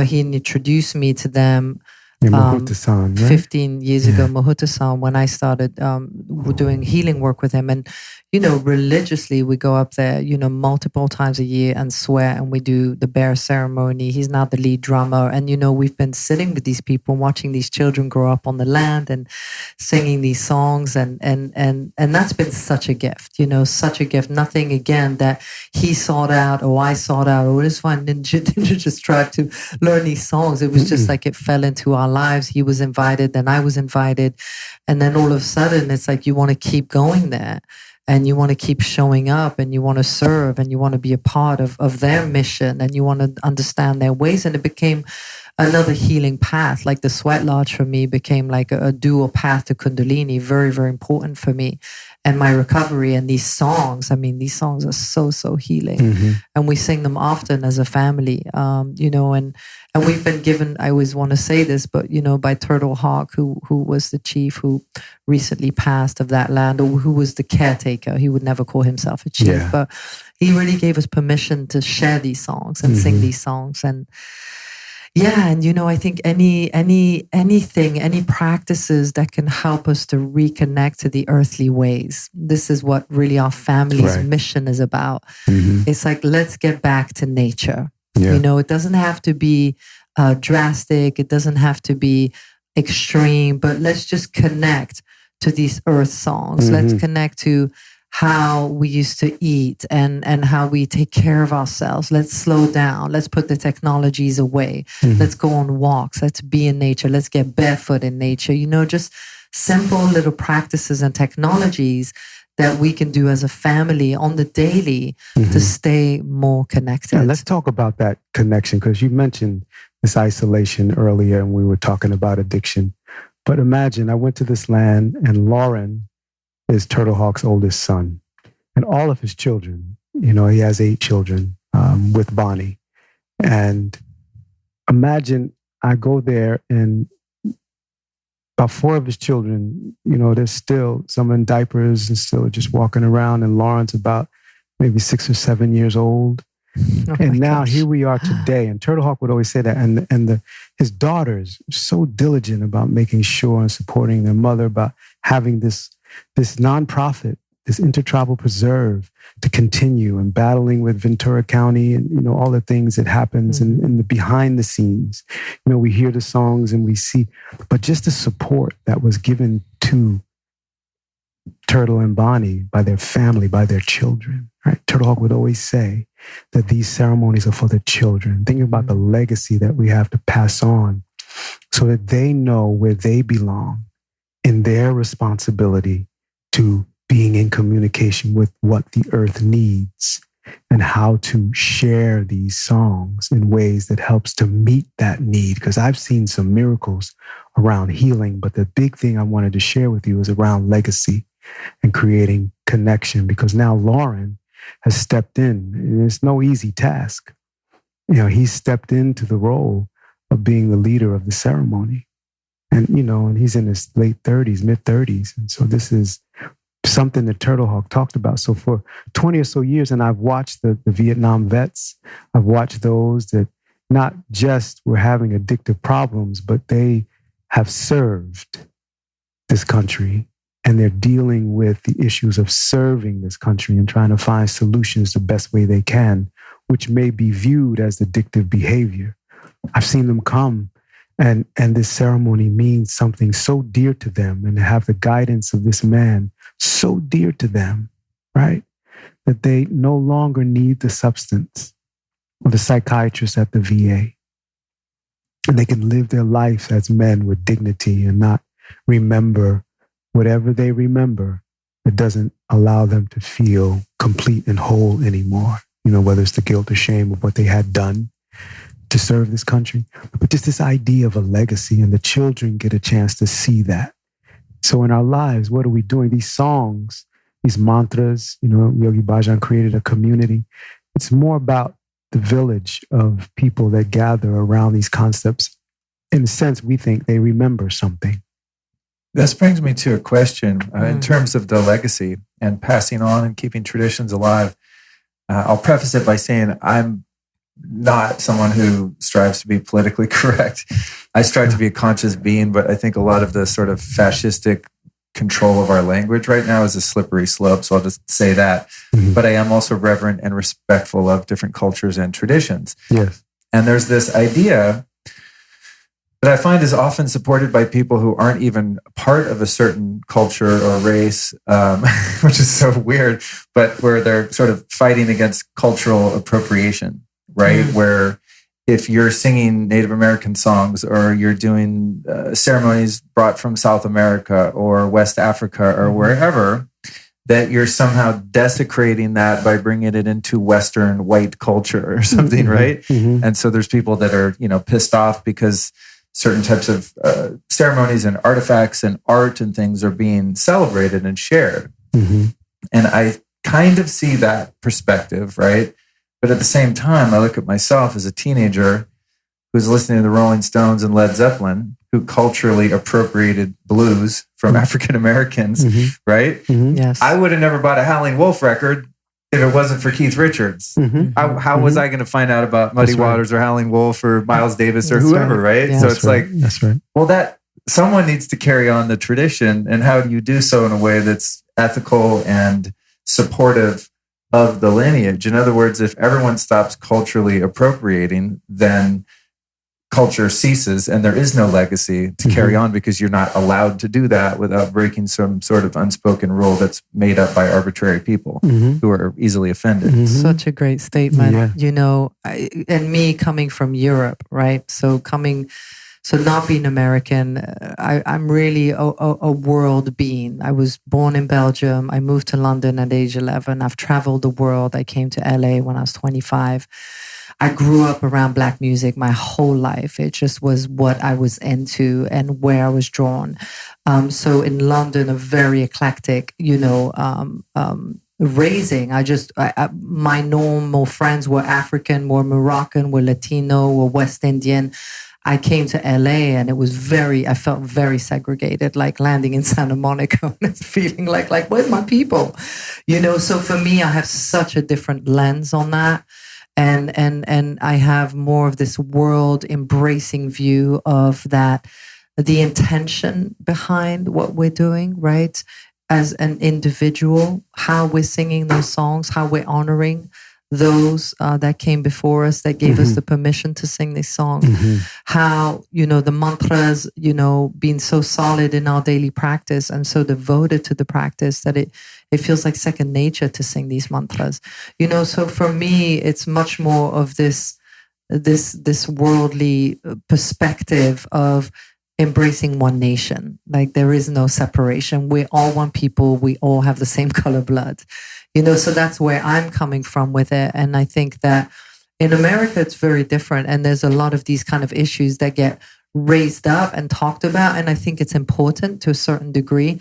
He introduced me to them 15 years ago, Mahuta-san, when I started doing healing work with him. And, religiously we go up there, multiple times a year and swear, and we do the bear ceremony. He's now the lead drummer. And, we've been sitting with these people, watching these children grow up on the land and singing these songs. And that's been such a gift, such a gift. Nothing, again, that he sought out or I sought out, or this one Ninja just tried to learn these songs. It was just like it fell into our lives. He was invited, then I was invited. And then all of a sudden, it's like you want to keep going there. And you want to keep showing up, and you want to serve, and you want to be a part of their mission, and you want to understand their ways. And it became another healing path. Like the Sweat Lodge for me became like a dual path to Kundalini, very, very important for me and my recovery. And these songs are so healing. And we sing them often as a family, and we've been given, I always want to say this, but, by Turtle Hawk, who was the chief who recently passed of that land, or who was the caretaker. He would never call himself a chief, but he really gave us permission to share these songs and sing these songs. And I think any practices that can help us to reconnect to the earthly ways. This is what really our family's mission is about. It's like, let's get back to nature. It doesn't have to be drastic. It doesn't have to be extreme, but let's just connect to these earth songs. Let's connect to how we used to eat and how we take care of ourselves. Let's slow down. Let's put the technologies away. Let's go on walks. Let's be in nature. Let's get barefoot in nature. Just simple little practices and technologies that we can do as a family on the daily to stay more connected. Yeah, let's talk about that connection, because you mentioned this isolation earlier and we were talking about addiction. But imagine I went to this land and Lauren is Turtle Hawk's oldest son, and all of his children, he has 8 children with Bonnie. And imagine I go there and about 4 of his children, they're still some in diapers and still just walking around. And Lauren's about maybe 6 or 7 years old. And now here we are today. And Turtle Hawk would always say that. And his daughters are so diligent about making sure and supporting their mother, about having this nonprofit, this intertribal preserve to continue, and battling with Ventura County and, all the things that happens in the behind the scenes. We hear the songs and we see, but just the support that was given to Turtle and Bonnie by their family, by their children, right? Turtle Hawk would always say that these ceremonies are for the children. Thinking about the legacy that we have to pass on so that they know where they belong in their responsibility to being in communication with what the earth needs, and how to share these songs in ways that helps to meet that need. Because I've seen some miracles around healing, but the big thing I wanted to share with you is around legacy and creating connection, because now Lauren has stepped in, and it's no easy task. He stepped into the role of being the leader of the ceremony. And, and he's in his late 30s, mid 30s. And so this is something that Turtle Hawk talked about. So for 20 or so years, and I've watched the Vietnam vets, I've watched those that not just were having addictive problems, but they have served this country, and they're dealing with the issues of serving this country and trying to find solutions the best way they can, which may be viewed as addictive behavior. I've seen them come, and this ceremony means something so dear to them, and to have the guidance of this man so dear to them, right? That they no longer need the substance or the psychiatrist at the VA. And they can live their life as men with dignity and not remember whatever they remember that doesn't allow them to feel complete and whole anymore. Whether it's the guilt or shame of what they had done to serve this country, but just this idea of a legacy, and the children get a chance to see that. So in our lives, what are we doing? These songs, these mantras, Yogi Bhajan created a community. It's more about the village of people that gather around these concepts. In a sense, we think they remember something. This brings me to a question in terms of the legacy and passing on and keeping traditions alive. I'll preface it by saying I'm not someone who strives to be politically correct. I strive to be a conscious being, but I think a lot of the sort of fascistic control of our language right now is a slippery slope. So I'll just say that. But I am also reverent and respectful of different cultures and traditions. Yes. And there's this idea that I find is often supported by people who aren't even part of a certain culture or race, which is so weird, but where they're sort of fighting against cultural appropriation, right? Where if you're singing Native American songs or you're doing ceremonies brought from South America or West Africa or wherever, that you're somehow desecrating that by bringing it into Western white culture or something, right? And so there's people that are, pissed off because certain types of ceremonies and artifacts and art and things are being celebrated and shared. And I kind of see that perspective, right? But at the same time, I look at myself as a teenager who's listening to the Rolling Stones and Led Zeppelin, who culturally appropriated blues from African Americans, right? Yes. I would have never bought a Howlin' Wolf record if it wasn't for Keith Richards. How was I going to find out about Muddy Waters or Howlin' Wolf or Miles Davis or whoever, right? Yeah. So it's like, that's right. well, that someone needs to carry on the tradition. And how do you do so in a way that's ethical and supportive of the lineage? In other words, if everyone stops culturally appropriating, then culture ceases and there is no legacy to carry on, because you're not allowed to do that without breaking some sort of unspoken rule that's made up by arbitrary people who are easily offended. Such a great statement. And me coming from Europe, right? So not being American, I'm really a world being. I was born in Belgium. I moved to London at age 11. I've traveled the world. I came to LA when I was 25. I grew up around Black music my whole life. It just was what I was into and where I was drawn. So in London, a very eclectic, raising. My normal friends were African, were Moroccan, were Latino, were West Indian. I came to LA and I felt very segregated, like landing in Santa Monica and feeling like, where's my people? So for me, I have such a different lens on that. And I have more of this world embracing view of that, the intention behind what we're doing, right? As an individual, how we're singing those songs, how we're honoring those that came before us, that gave us the permission to sing these songs. How, the mantras, being so solid in our daily practice and so devoted to the practice that it feels like second nature to sing these mantras. So for me, it's much more of this worldly perspective of embracing one nation. Like there is no separation. We're all one people. We all have the same color blood. So that's where I'm coming from with it. And I think that in America, it's very different. And there's a lot of these kind of issues that get raised up and talked about. And I think it's important to a certain degree.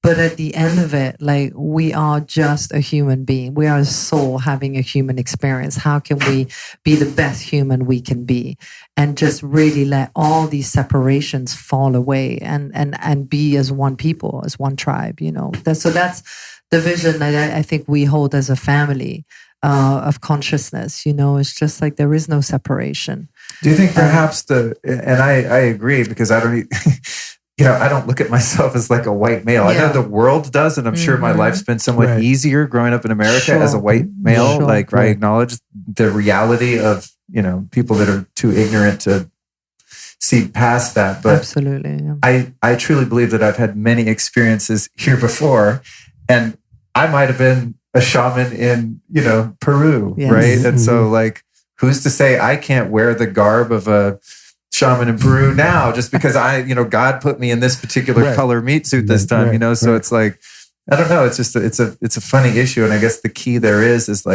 But at the end of it, we are just a human being. We are a soul having a human experience. How can we be the best human we can be and just really let all these separations fall away and be as one people, as one tribe, So that's the vision that I think we hold as a family of consciousness. It's just like there is no separation. Do you think perhaps and I agree, because I don't I don't look at myself as like a white male. I know the world does, and I'm sure my life's been somewhat easier growing up in America as a white male. I acknowledge the reality of, people that are too ignorant to see past that. But absolutely, yeah. I truly believe that I've had many experiences here before, and I might have been a shaman in, Peru, right? And so who's to say I can't wear the garb of a shaman in Peru now, just because God put me in this particular color meat suit this time, so it's like, I don't know. It's just, it's a funny issue. And I guess the key there is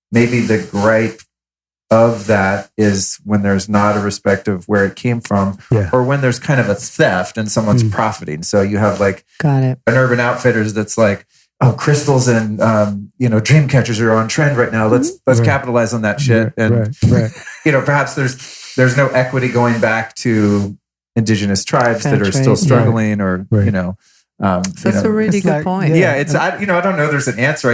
maybe the gripe of that is when there's not a respect of where it came from, or when there's kind of a theft and someone's profiting. So you have Got it. an Urban Outfitters that's like, oh, crystals and dream catchers are on trend right now. Let's capitalize on that shit. Perhaps there's no equity going back to indigenous tribes that are still struggling, or that's a really good point. I don't know. There's an answer.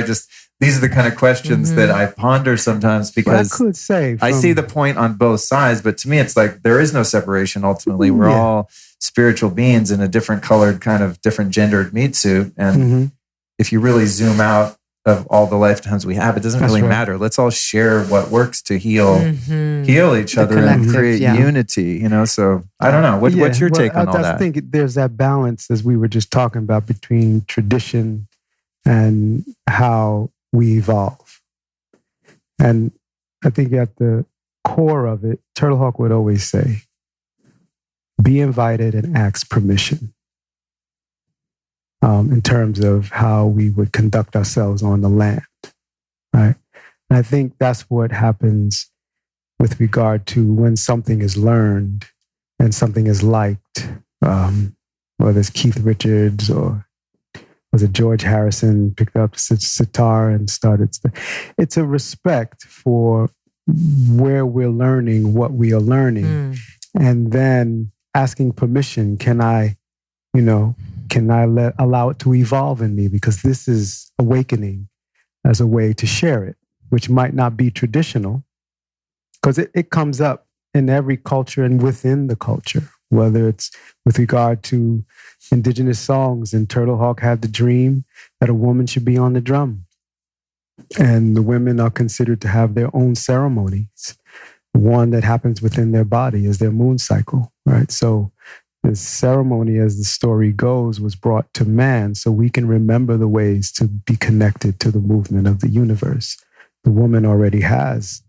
these are the kind of questions that I ponder sometimes, because I could say I see the point on both sides, but to me, it's like there is no separation. Ultimately, we're all spiritual beings in a different colored, kind of different gendered meat suit. And if you really zoom out of all the lifetimes we have, it doesn't really matter. Let's all share what works to heal each other and create unity, you know? So I don't know. What's your take on all that? I think there's that balance, as we were just talking about, between tradition and how we evolve. And I think at the core of it, Turtle Hawk would always say, be invited and ask permission. In terms of how we would conduct ourselves on the land, right? And I think that's what happens with regard to when something is learned and something is liked, whether it's Keith Richards or was it George Harrison picked up the sitar and started. It's a respect for where we're learning what we are learning, and then asking permission. Can I allow it to evolve in me? Because this is awakening as a way to share it, which might not be traditional, because it comes up in every culture and within the culture, whether it's with regard to indigenous songs. And Turtle Hawk had the dream that a woman should be on the drum. And the women are considered to have their own ceremonies. One that happens within their body is their moon cycle, right? So the ceremony, as the story goes, was brought to man so we can remember the ways to be connected to the movement of the universe. The woman already has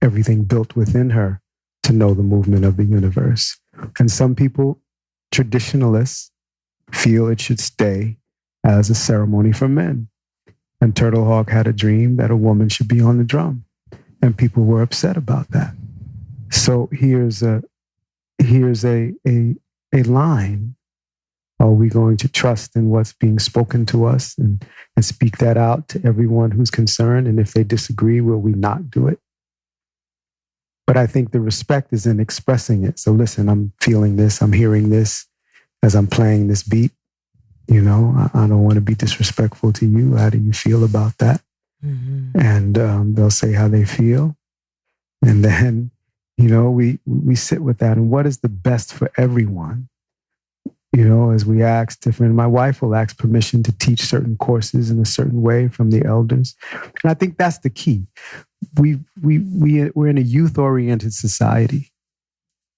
everything built within her to know the movement of the universe. And some people, traditionalists, feel it should stay as a ceremony for men. And Turtle Hawk had a dream that a woman should be on the drum. And people were upset about that. So here's a line. Are we going to trust in what's being spoken to us and speak that out to everyone who's concerned? And if they disagree, will we not do it? But I think the respect is in expressing it. So listen, I'm feeling this, I'm hearing this as I'm playing this beat. You know, I don't want to be disrespectful to you. How do you feel about that? And they'll say how they feel. And then, you know, we sit with that. And what is the best for everyone? You know, as we ask different, my wife will ask permission to teach certain courses in a certain way from the elders. And I think that's the key. We're in a youth-oriented society,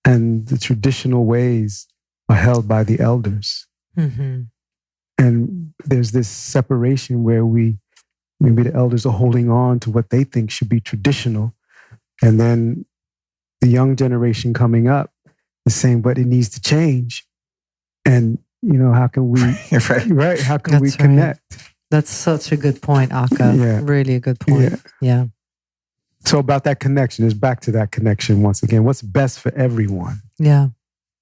and the traditional ways are held by the elders. And there's this separation where maybe the elders are holding on to what they think should be traditional. And then the young generation coming up is saying, but it needs to change. And, you know, how can we, right? How can we connect? That's such a good point, Aka. Yeah. Really a good point. Yeah. So about that connection, is back to that connection once again. What's best for everyone? Yeah.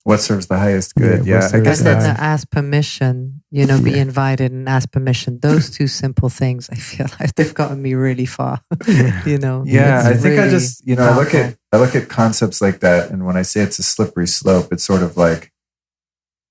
What serves the highest good? I guess then ask permission, you know, be invited and ask permission. Those two simple things, I feel like they've gotten me really far. You know. Yeah, I think really I just, you know, powerful. I look at concepts like that, and when I say it's a slippery slope, it's sort of like,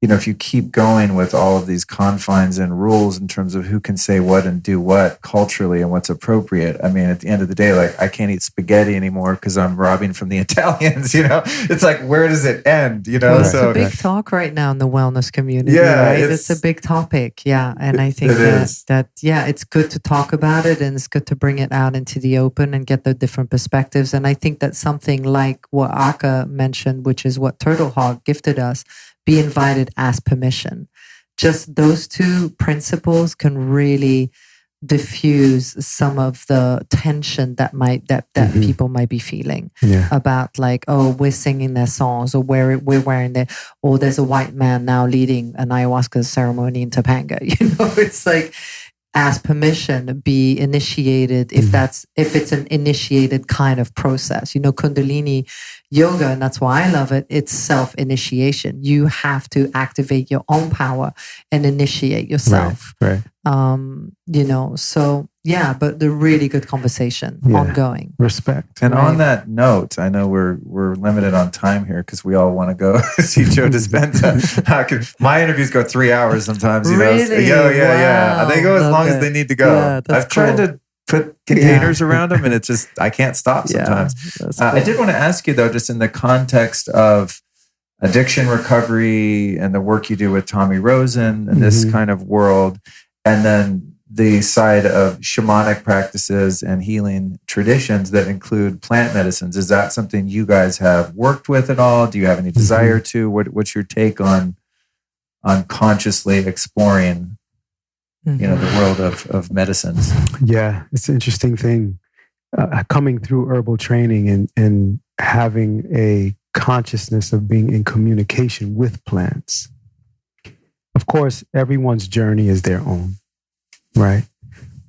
you know, if you keep going with all of these confines and rules in terms of who can say what and do what culturally and what's appropriate. I mean, at the end of the day, like, I can't eat spaghetti anymore because I'm robbing from the Italians, you know? It's like, where does it end, you know? Well, it's a big talk right now in the wellness community, right? It's a big topic, And I think that it's good to talk about it, and it's good to bring it out into the open and get the different perspectives. And I think that something like what Aka mentioned, which is what Turtle Hawk gifted us, be invited, ask permission. Just those two principles can really diffuse some of the tension that people might be feeling about, like, oh, we're singing their songs, or we're wearing their, or there's a white man now leading an ayahuasca ceremony in Topanga. You know, it's like, ask permission, be initiated if it's an initiated kind of process. You know, Kundalini Yoga, and that's why I love it, it's self-initiation. You have to activate your own power and initiate yourself. Right. You know, so but the really good conversation ongoing. Respect. And on that note, I know we're limited on time here because we all want to go see Joe Dispenza. My interviews go 3 hours sometimes, you know. Really? Yeah. They go as long as they need to go. Yeah, I've tried to put containers around them, and it's just, I can't stop sometimes. Yeah, I did want to ask you though, just in the context of addiction recovery and the work you do with Tommy Rosen and this kind of world, and then the side of shamanic practices and healing traditions that include plant medicines. Is that something you guys have worked with at all? Do you have any desire to? What's your take on consciously exploring, the world of medicines? Yeah, it's an interesting thing. Coming through herbal training and having a consciousness of being in communication with plants. Of course, everyone's journey is their own, right?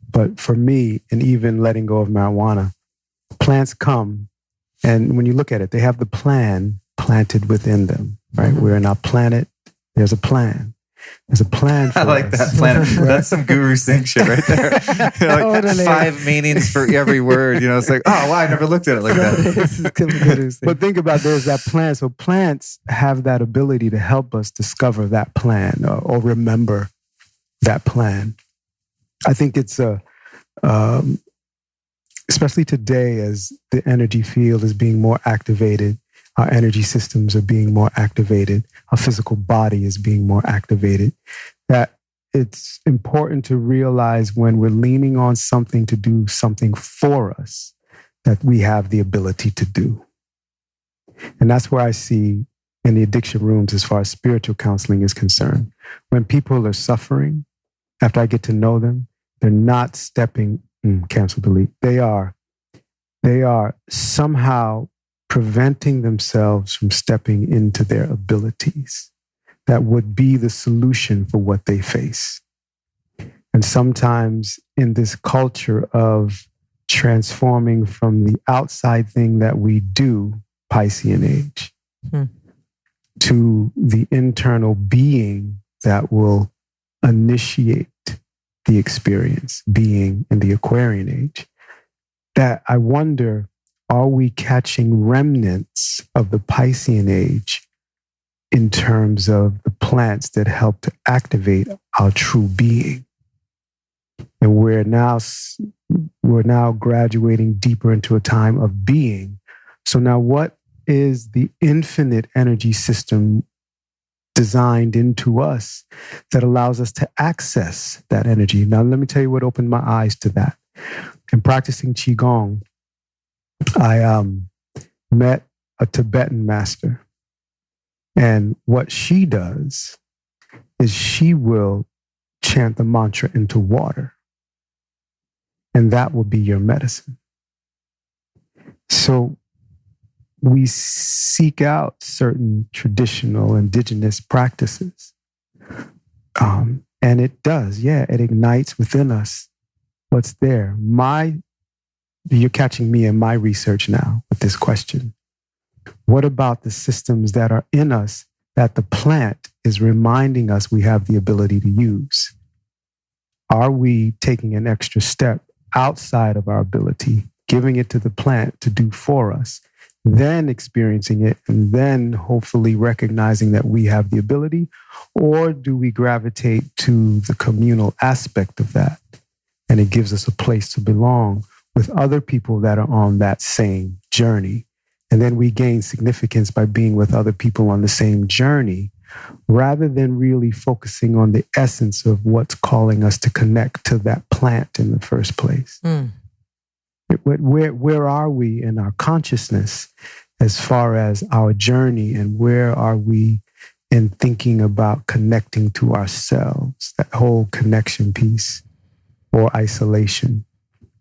But for me, and even letting go of marijuana, plants come, and when you look at it, they have the plan planted within them, right? We're in our planet. There's a plan. There's a plan for I like us. that plan. That's some Guru Singh shit right there. Like Totally. 5 meanings for every word. It's like, oh, wow, I never looked at it like that. But think about, there's that plan. So plants have that ability to help us discover that plan or remember that plan. I think it's especially today, as the energy field is being more activated, our energy systems are being more activated, our physical body is being more activated, that it's important to realize when we're leaning on something to do something for us, that we have the ability to do. And that's where I see in the addiction rooms, as far as spiritual counseling is concerned, when people are suffering, after I get to know them, they're not stepping, cancel, delete. They are somehow preventing themselves from stepping into their abilities that would be the solution for what they face. And sometimes in this culture of transforming from the outside thing that we do, Piscean age, to the internal being that will initiate the experience, being in the Aquarian age, that I wonder, are we catching remnants of the Piscean age in terms of the plants that help to activate our true being? And we're now graduating deeper into a time of being. So now what is the infinite energy system designed into us that allows us to access that energy? Now, let me tell you what opened my eyes to that. In practicing Qigong, I met a Tibetan master. And what she does is she will chant the mantra into water. And that will be your medicine. So we seek out certain traditional indigenous practices. And it does, it ignites within us what's there. You're catching me in my research now with this question. What about the systems that are in us that the plant is reminding us we have the ability to use? Are we taking an extra step outside of our ability, giving it to the plant to do for us, then experiencing it, and then hopefully recognizing that we have the ability? Or do we gravitate to the communal aspect of that? And it gives us a place to belong with other people that are on that same journey. And then we gain significance by being with other people on the same journey, rather than really focusing on the essence of what's calling us to connect to that plant in the first place. Where are we in our consciousness as far as our journey, and where are we in thinking about connecting to ourselves, that whole connection piece, or isolation?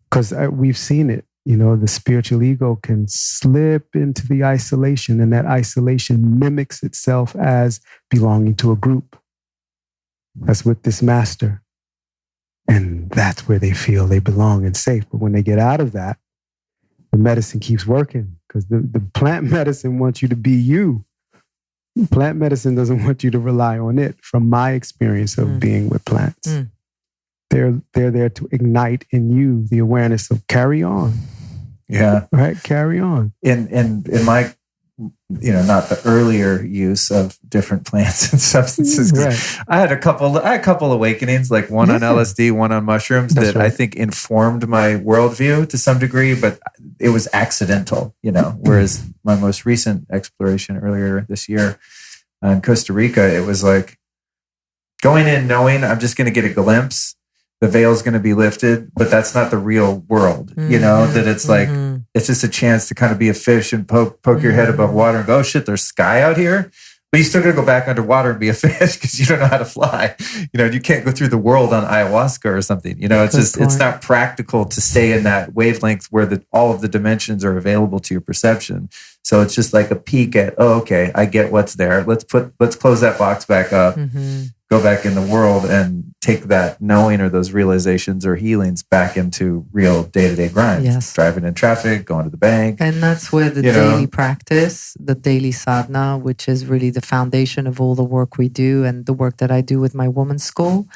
Because we've seen it, the spiritual ego can slip into the isolation, and that isolation mimics itself as belonging to a group. That's with this master. And that's where they feel they belong and safe. But when they get out of that, the medicine keeps working, because the plant medicine wants you to be you. Plant medicine doesn't want you to rely on it, from my experience of being with plants. They're there to ignite in you the awareness of carry on. Yeah. Right? Carry on. In my not the earlier use of different plants and substances. Right. I had a couple awakenings, like one on LSD, one on mushrooms, that I think informed my worldview to some degree, but it was accidental, whereas my most recent exploration earlier this year in Costa Rica, it was like going in knowing I'm just going to get a glimpse. The veil's going to be lifted, but that's not the real world, that it's like, it's just a chance to kind of be a fish and poke your head above water and go, oh shit, there's sky out here. But you still got to go back underwater and be a fish because you don't know how to fly. You can't go through the world on ayahuasca or something. It's not practical to stay in that wavelength where all of the dimensions are available to your perception. So it's just like a peek at, oh, okay, I get what's there. Let's close that box back up. Go back in the world and take that knowing or those realizations or healings back into real day-to-day grind. Yes. Driving in traffic, going to the bank. And that's where the daily practice, the daily sadhana, which is really the foundation of all the work we do and the work that I do with my women's school,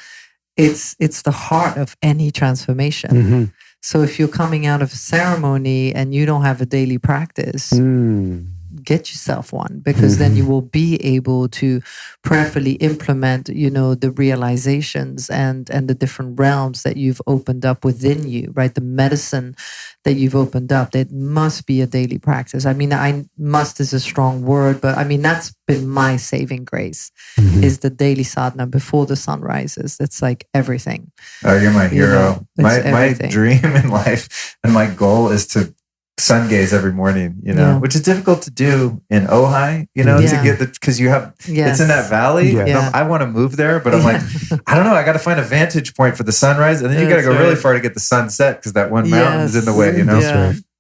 it's the heart of any transformation. So if you're coming out of a ceremony and you don't have a daily practice, get yourself one, because then you will be able to prayerfully implement, the realizations and the different realms that you've opened up within you, right? The medicine that you've opened up, that must be a daily practice. I mean, must is a strong word, but I mean, that's been my saving grace, is the daily sadhana before the sun rises. It's like everything. Oh, you're my hero. My dream in life and my goal is to sun gaze every morning, which is difficult to do in Ojai, to get because you have, it's in that valley. I want to move there, but I'm like, I don't know. I got to find a vantage point for the sunrise. And then you got to go really far to get the sunset because that one mountain is in the way,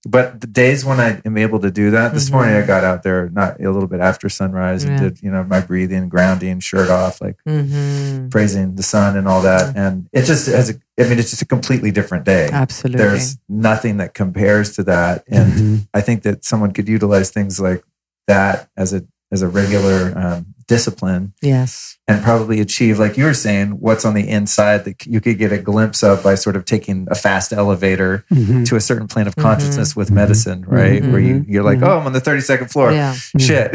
But the days when I am able to do that, this morning I got out there not a little bit after sunrise and did, my breathing, grounding, shirt off, like praising the sun and all that. And it just it's just a completely different day. Absolutely. There's nothing that compares to that. And I think that someone could utilize things like that as a regular discipline. Yes. And probably achieve, like you were saying, what's on the inside that you could get a glimpse of by sort of taking a fast elevator to a certain plane of consciousness with medicine, right? Where you're like, oh, I'm on the 32nd floor. Yeah. Shit.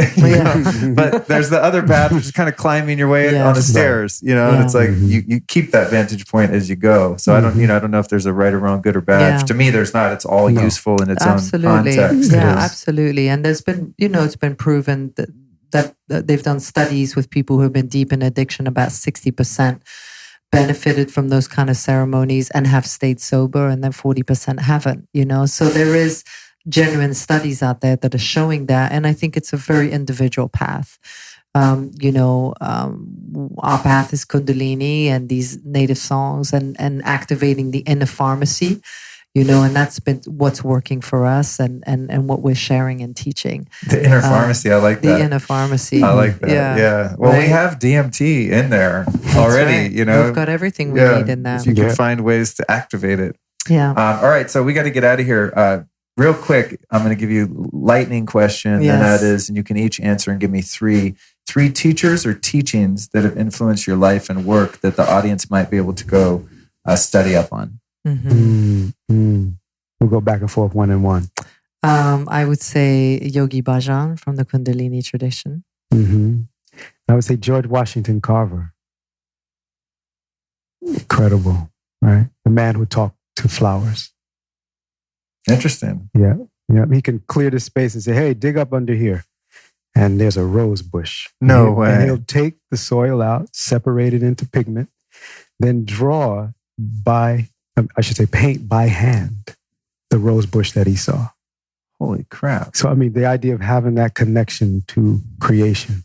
But there's the other path, which is kind of climbing your way on the stairs, and it's like you keep that vantage point as you go. So I don't know if there's a right or wrong, good or bad. Yeah. To me, there's not. It's all useful in its own context. Yeah, absolutely. And there's been, it's been proven that they've done studies with people who have been deep in addiction. About 60% benefited from those kind of ceremonies and have stayed sober, and then 40% haven't, So there is genuine studies out there that are showing that. And I think it's a very individual path. Our path is Kundalini and these native songs and activating the inner pharmacy, and that's been what's working for us and what we're sharing and teaching. The inner pharmacy, I like that. The inner pharmacy. I like that. Yeah. Well, we have DMT in there already, We've got everything we need in that. So you can find ways to activate it. Yeah. All right. So we got to get out of here. Real quick, I'm going to give you a lightning question, and that is, and you can each answer and give me three teachers or teachings that have influenced your life and work that the audience might be able to go study up on. We'll go back and forth one and one. I would say Yogi Bhajan from the Kundalini tradition. I would say George Washington Carver. Incredible, right? The man who talked to flowers. Interesting. Yeah. He can clear the space and say, hey, dig up under here. And there's a rose bush. No way. And he'll take the soil out, separate it into pigment, then paint by hand the rose bush that he saw. Holy crap. So, the idea of having that connection to creation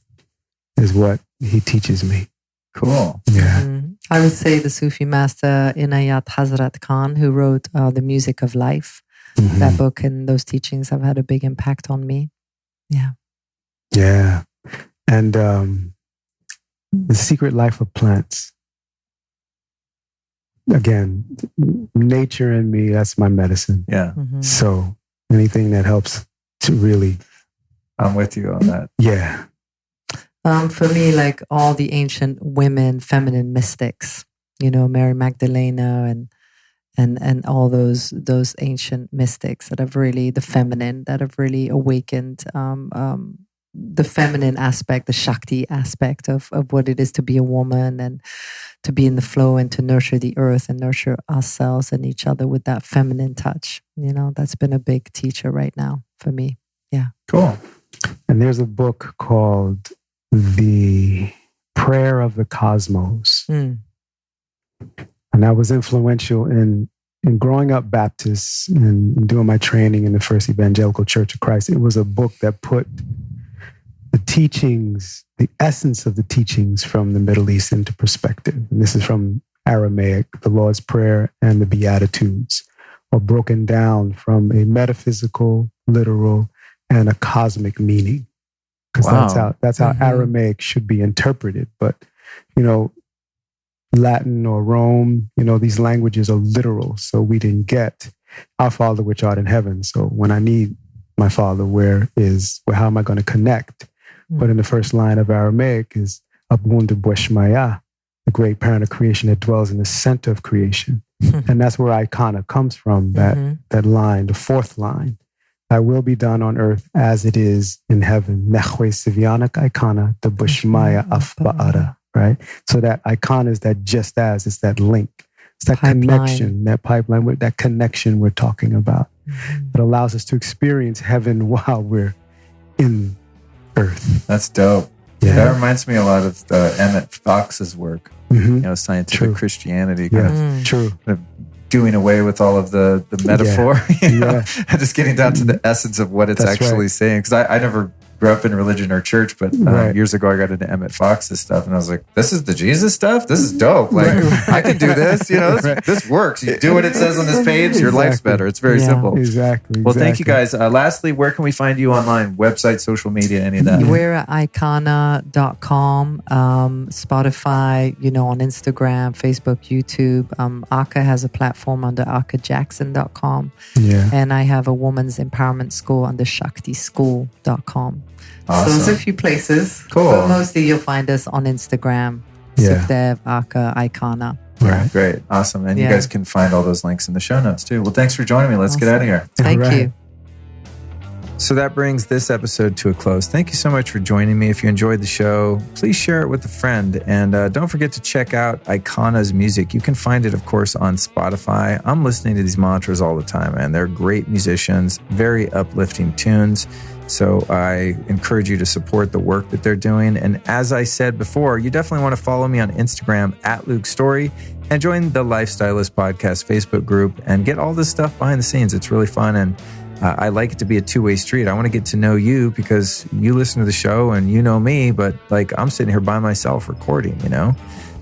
is what he teaches me. Cool. Yeah. I would say the Sufi master Inayat Hazrat Khan, who wrote The Music of Life. That book and those teachings have had a big impact on me. Yeah. Yeah. And The Secret Life of Plants. Again, nature and me, that's my medicine. Yeah. So anything that helps to really... I'm with you on that. Yeah. For me, like all the ancient women, feminine mystics, Mary Magdalena and all those ancient mystics that have really the feminine that have really awakened the feminine aspect, the Shakti aspect of what it is to be a woman and to be in the flow and to nurture the earth and nurture ourselves and each other with that feminine touch. That's been a big teacher right now for me. Yeah. Cool. And there's a book called The Prayer of the Cosmos. And that was influential in growing up Baptist and doing my training in the First Evangelical Church of Christ. It was a book that put the teachings, the essence of the teachings from the Middle East into perspective. And this is from Aramaic, the Lord's Prayer and the Beatitudes are broken down from a metaphysical, literal, and a cosmic meaning. Because that's how Aramaic should be interpreted. But, Latin or Rome, these languages are literal. So we didn't get our Father which art in heaven. So when I need my Father, how am I going to connect? But in the first line of Aramaic is Abunda Bweshmaya, the great parent of creation that dwells in the center of creation. And that's where Aykanna comes from, that line, the fourth line. Thy will be done on earth as it is in heaven. Nechwe Sivyanak Aykanna, the Bweshmaya Afba'ara, right? So that Aykanna is that just as, it's that link. It's that connection, that pipeline, that connection we're talking about. That allows us to experience heaven while we're in earth. That's dope. Yeah. That reminds me a lot of Emmett Fox's work. Scientific Christianity. True. Doing away with all of the metaphor, and just getting down to the essence of what it's actually saying. Because I never grew up in religion or church, but years ago I got into Emmett Fox's stuff, and I was like, "This is the Jesus stuff. This is dope. Like I can do this. This works. You do what it says on this page, your life's better. It's very simple." Exactly. Well, thank you guys. Lastly, where can we find you online? Website, social media, any of that? We're at Aykanna.com, Spotify, on Instagram, Facebook, YouTube. Aka has a platform under akajackson.com. Yeah. And I have a woman's empowerment school under shaktischool.com. Awesome. So there's a few places. Cool. But mostly you'll find us on Instagram. Sukhdev, Aka, Aykanna. Right. Great. Awesome. And you guys can find all those links in the show notes too. Well, thanks for joining me. Let's get out of here. Thank you. So that brings this episode to a close. Thank you so much for joining me. If you enjoyed the show, please share it with a friend. And don't forget to check out Aykanna's music. You can find it, of course, on Spotify. I'm listening to these mantras all the time, and they're great musicians, very uplifting tunes. So I encourage you to support the work that they're doing. And as I said before, you definitely want to follow me on Instagram at Luke Story and join the Lifestylist Podcast Facebook group and get all this stuff behind the scenes. It's really fun. And I like it to be a two-way street. I want to get to know you because you listen to the show and you know me, but I'm sitting here by myself recording,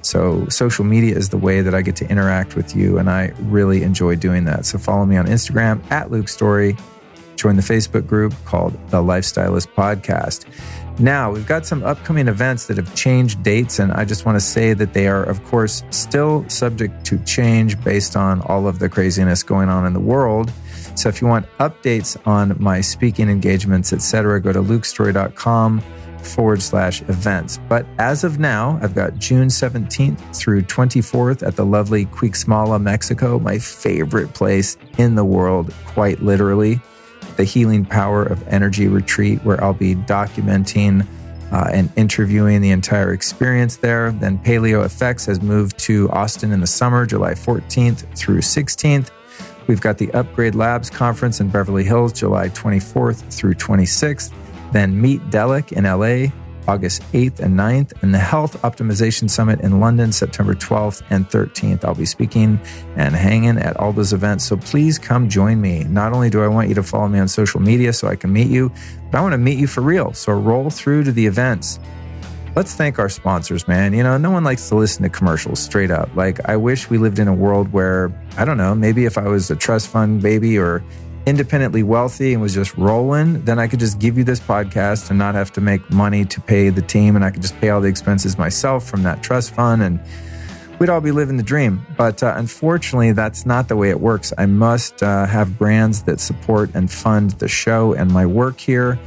So social media is the way that I get to interact with you, and I really enjoy doing that. So follow me on Instagram at Luke Story. Join the Facebook group called The Lifestylist Podcast. Now, we've got some upcoming events that have changed dates, and I just want to say that they are, of course, still subject to change based on all of the craziness going on in the world. So if you want updates on my speaking engagements, etc., go to lukestory.com/events. But as of now, I've got June 17th through 24th at the lovely Cuixmala, Mexico, my favorite place in the world, quite literally. The Healing Power of Energy Retreat, where I'll be documenting and interviewing the entire experience there. Then Paleo Effects has moved to Austin in the summer, July 14th through 16th. We've got the Upgrade Labs Conference in Beverly Hills, July 24th through 26th. Then Meet Delic in LA, August 8th and 9th, and the Health Optimization Summit in London, September 12th and 13th. I'll be speaking and hanging at all those events, so please come join me. Not only do I want you to follow me on social media so I can meet you, but I want to meet you for real, so roll through to the events. Let's thank our sponsors, man. No one likes to listen to commercials, straight up. I wish we lived in a world where, I don't know, maybe if I was a trust fund baby or independently wealthy and was just rolling, then I could just give you this podcast and not have to make money to pay the team, and I could just pay all the expenses myself from that trust fund, and we'd all be living the dream. But unfortunately, that's not the way it works. I must have brands that support and fund the show and my work here,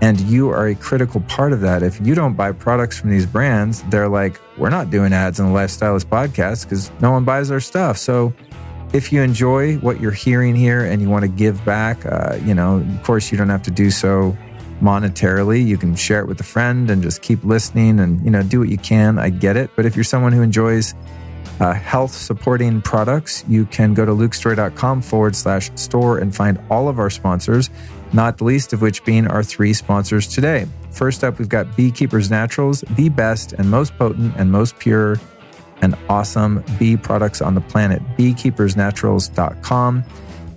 and you are a critical part of that. If you don't buy products from these brands, they're like, we're not doing ads on the Lifestylist Podcast because no one buys our stuff. So If you enjoy what you're hearing here and you want to give back, of course, you don't have to do so monetarily. You can share it with a friend and just keep listening and, do what you can. I get it. But if you're someone who enjoys health supporting products, you can go to lukestory.com/store and find all of our sponsors, not the least of which being our 3 sponsors today. First up, we've got Beekeepers Naturals, the best and most potent and most pure and awesome bee products on the planet, beekeepersnaturals.com.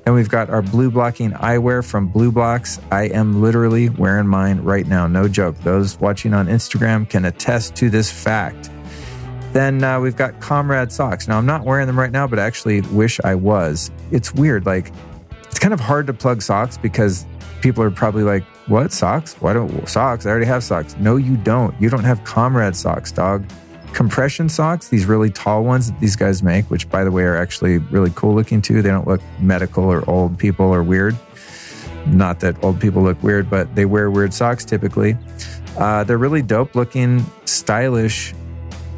And we've got our blue blocking eyewear from Blue Blocks. I am literally wearing mine right now. No joke. Those watching on Instagram can attest to this fact. Then we've got Comrade socks. Now, I'm not wearing them right now, but I actually wish I was. It's weird. It's kind of hard to plug socks because people are probably like, what, socks? Why don't socks? I already have socks. No, you don't. You don't have Comrade socks, dog. Compression socks, these really tall ones that these guys make, which by the way are actually really cool looking too. They don't look medical or old people or weird. Not that old people look weird, but they wear weird socks typically. They're really dope looking, stylish,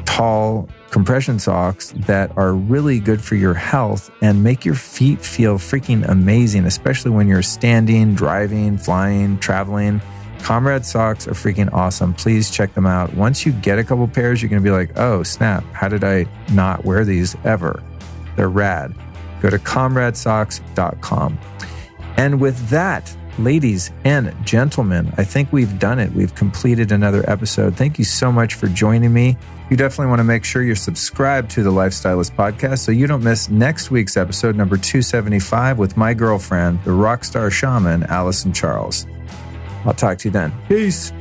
tall compression socks that are really good for your health and make your feet feel freaking amazing, especially when you're standing, driving, flying, traveling. Comrade socks are freaking awesome. Please check them out. Once you get a couple pairs, you're going to be like, oh, snap. How did I not wear these ever? They're rad. Go to comradesocks.com. And with that, ladies and gentlemen, I think we've done it. We've completed another episode. Thank you so much for joining me. You definitely want to make sure you're subscribed to the Lifestylist Podcast so you don't miss next week's episode, number 275, with my girlfriend, the rockstar shaman, Allison Charles. I'll talk to you then. Peace.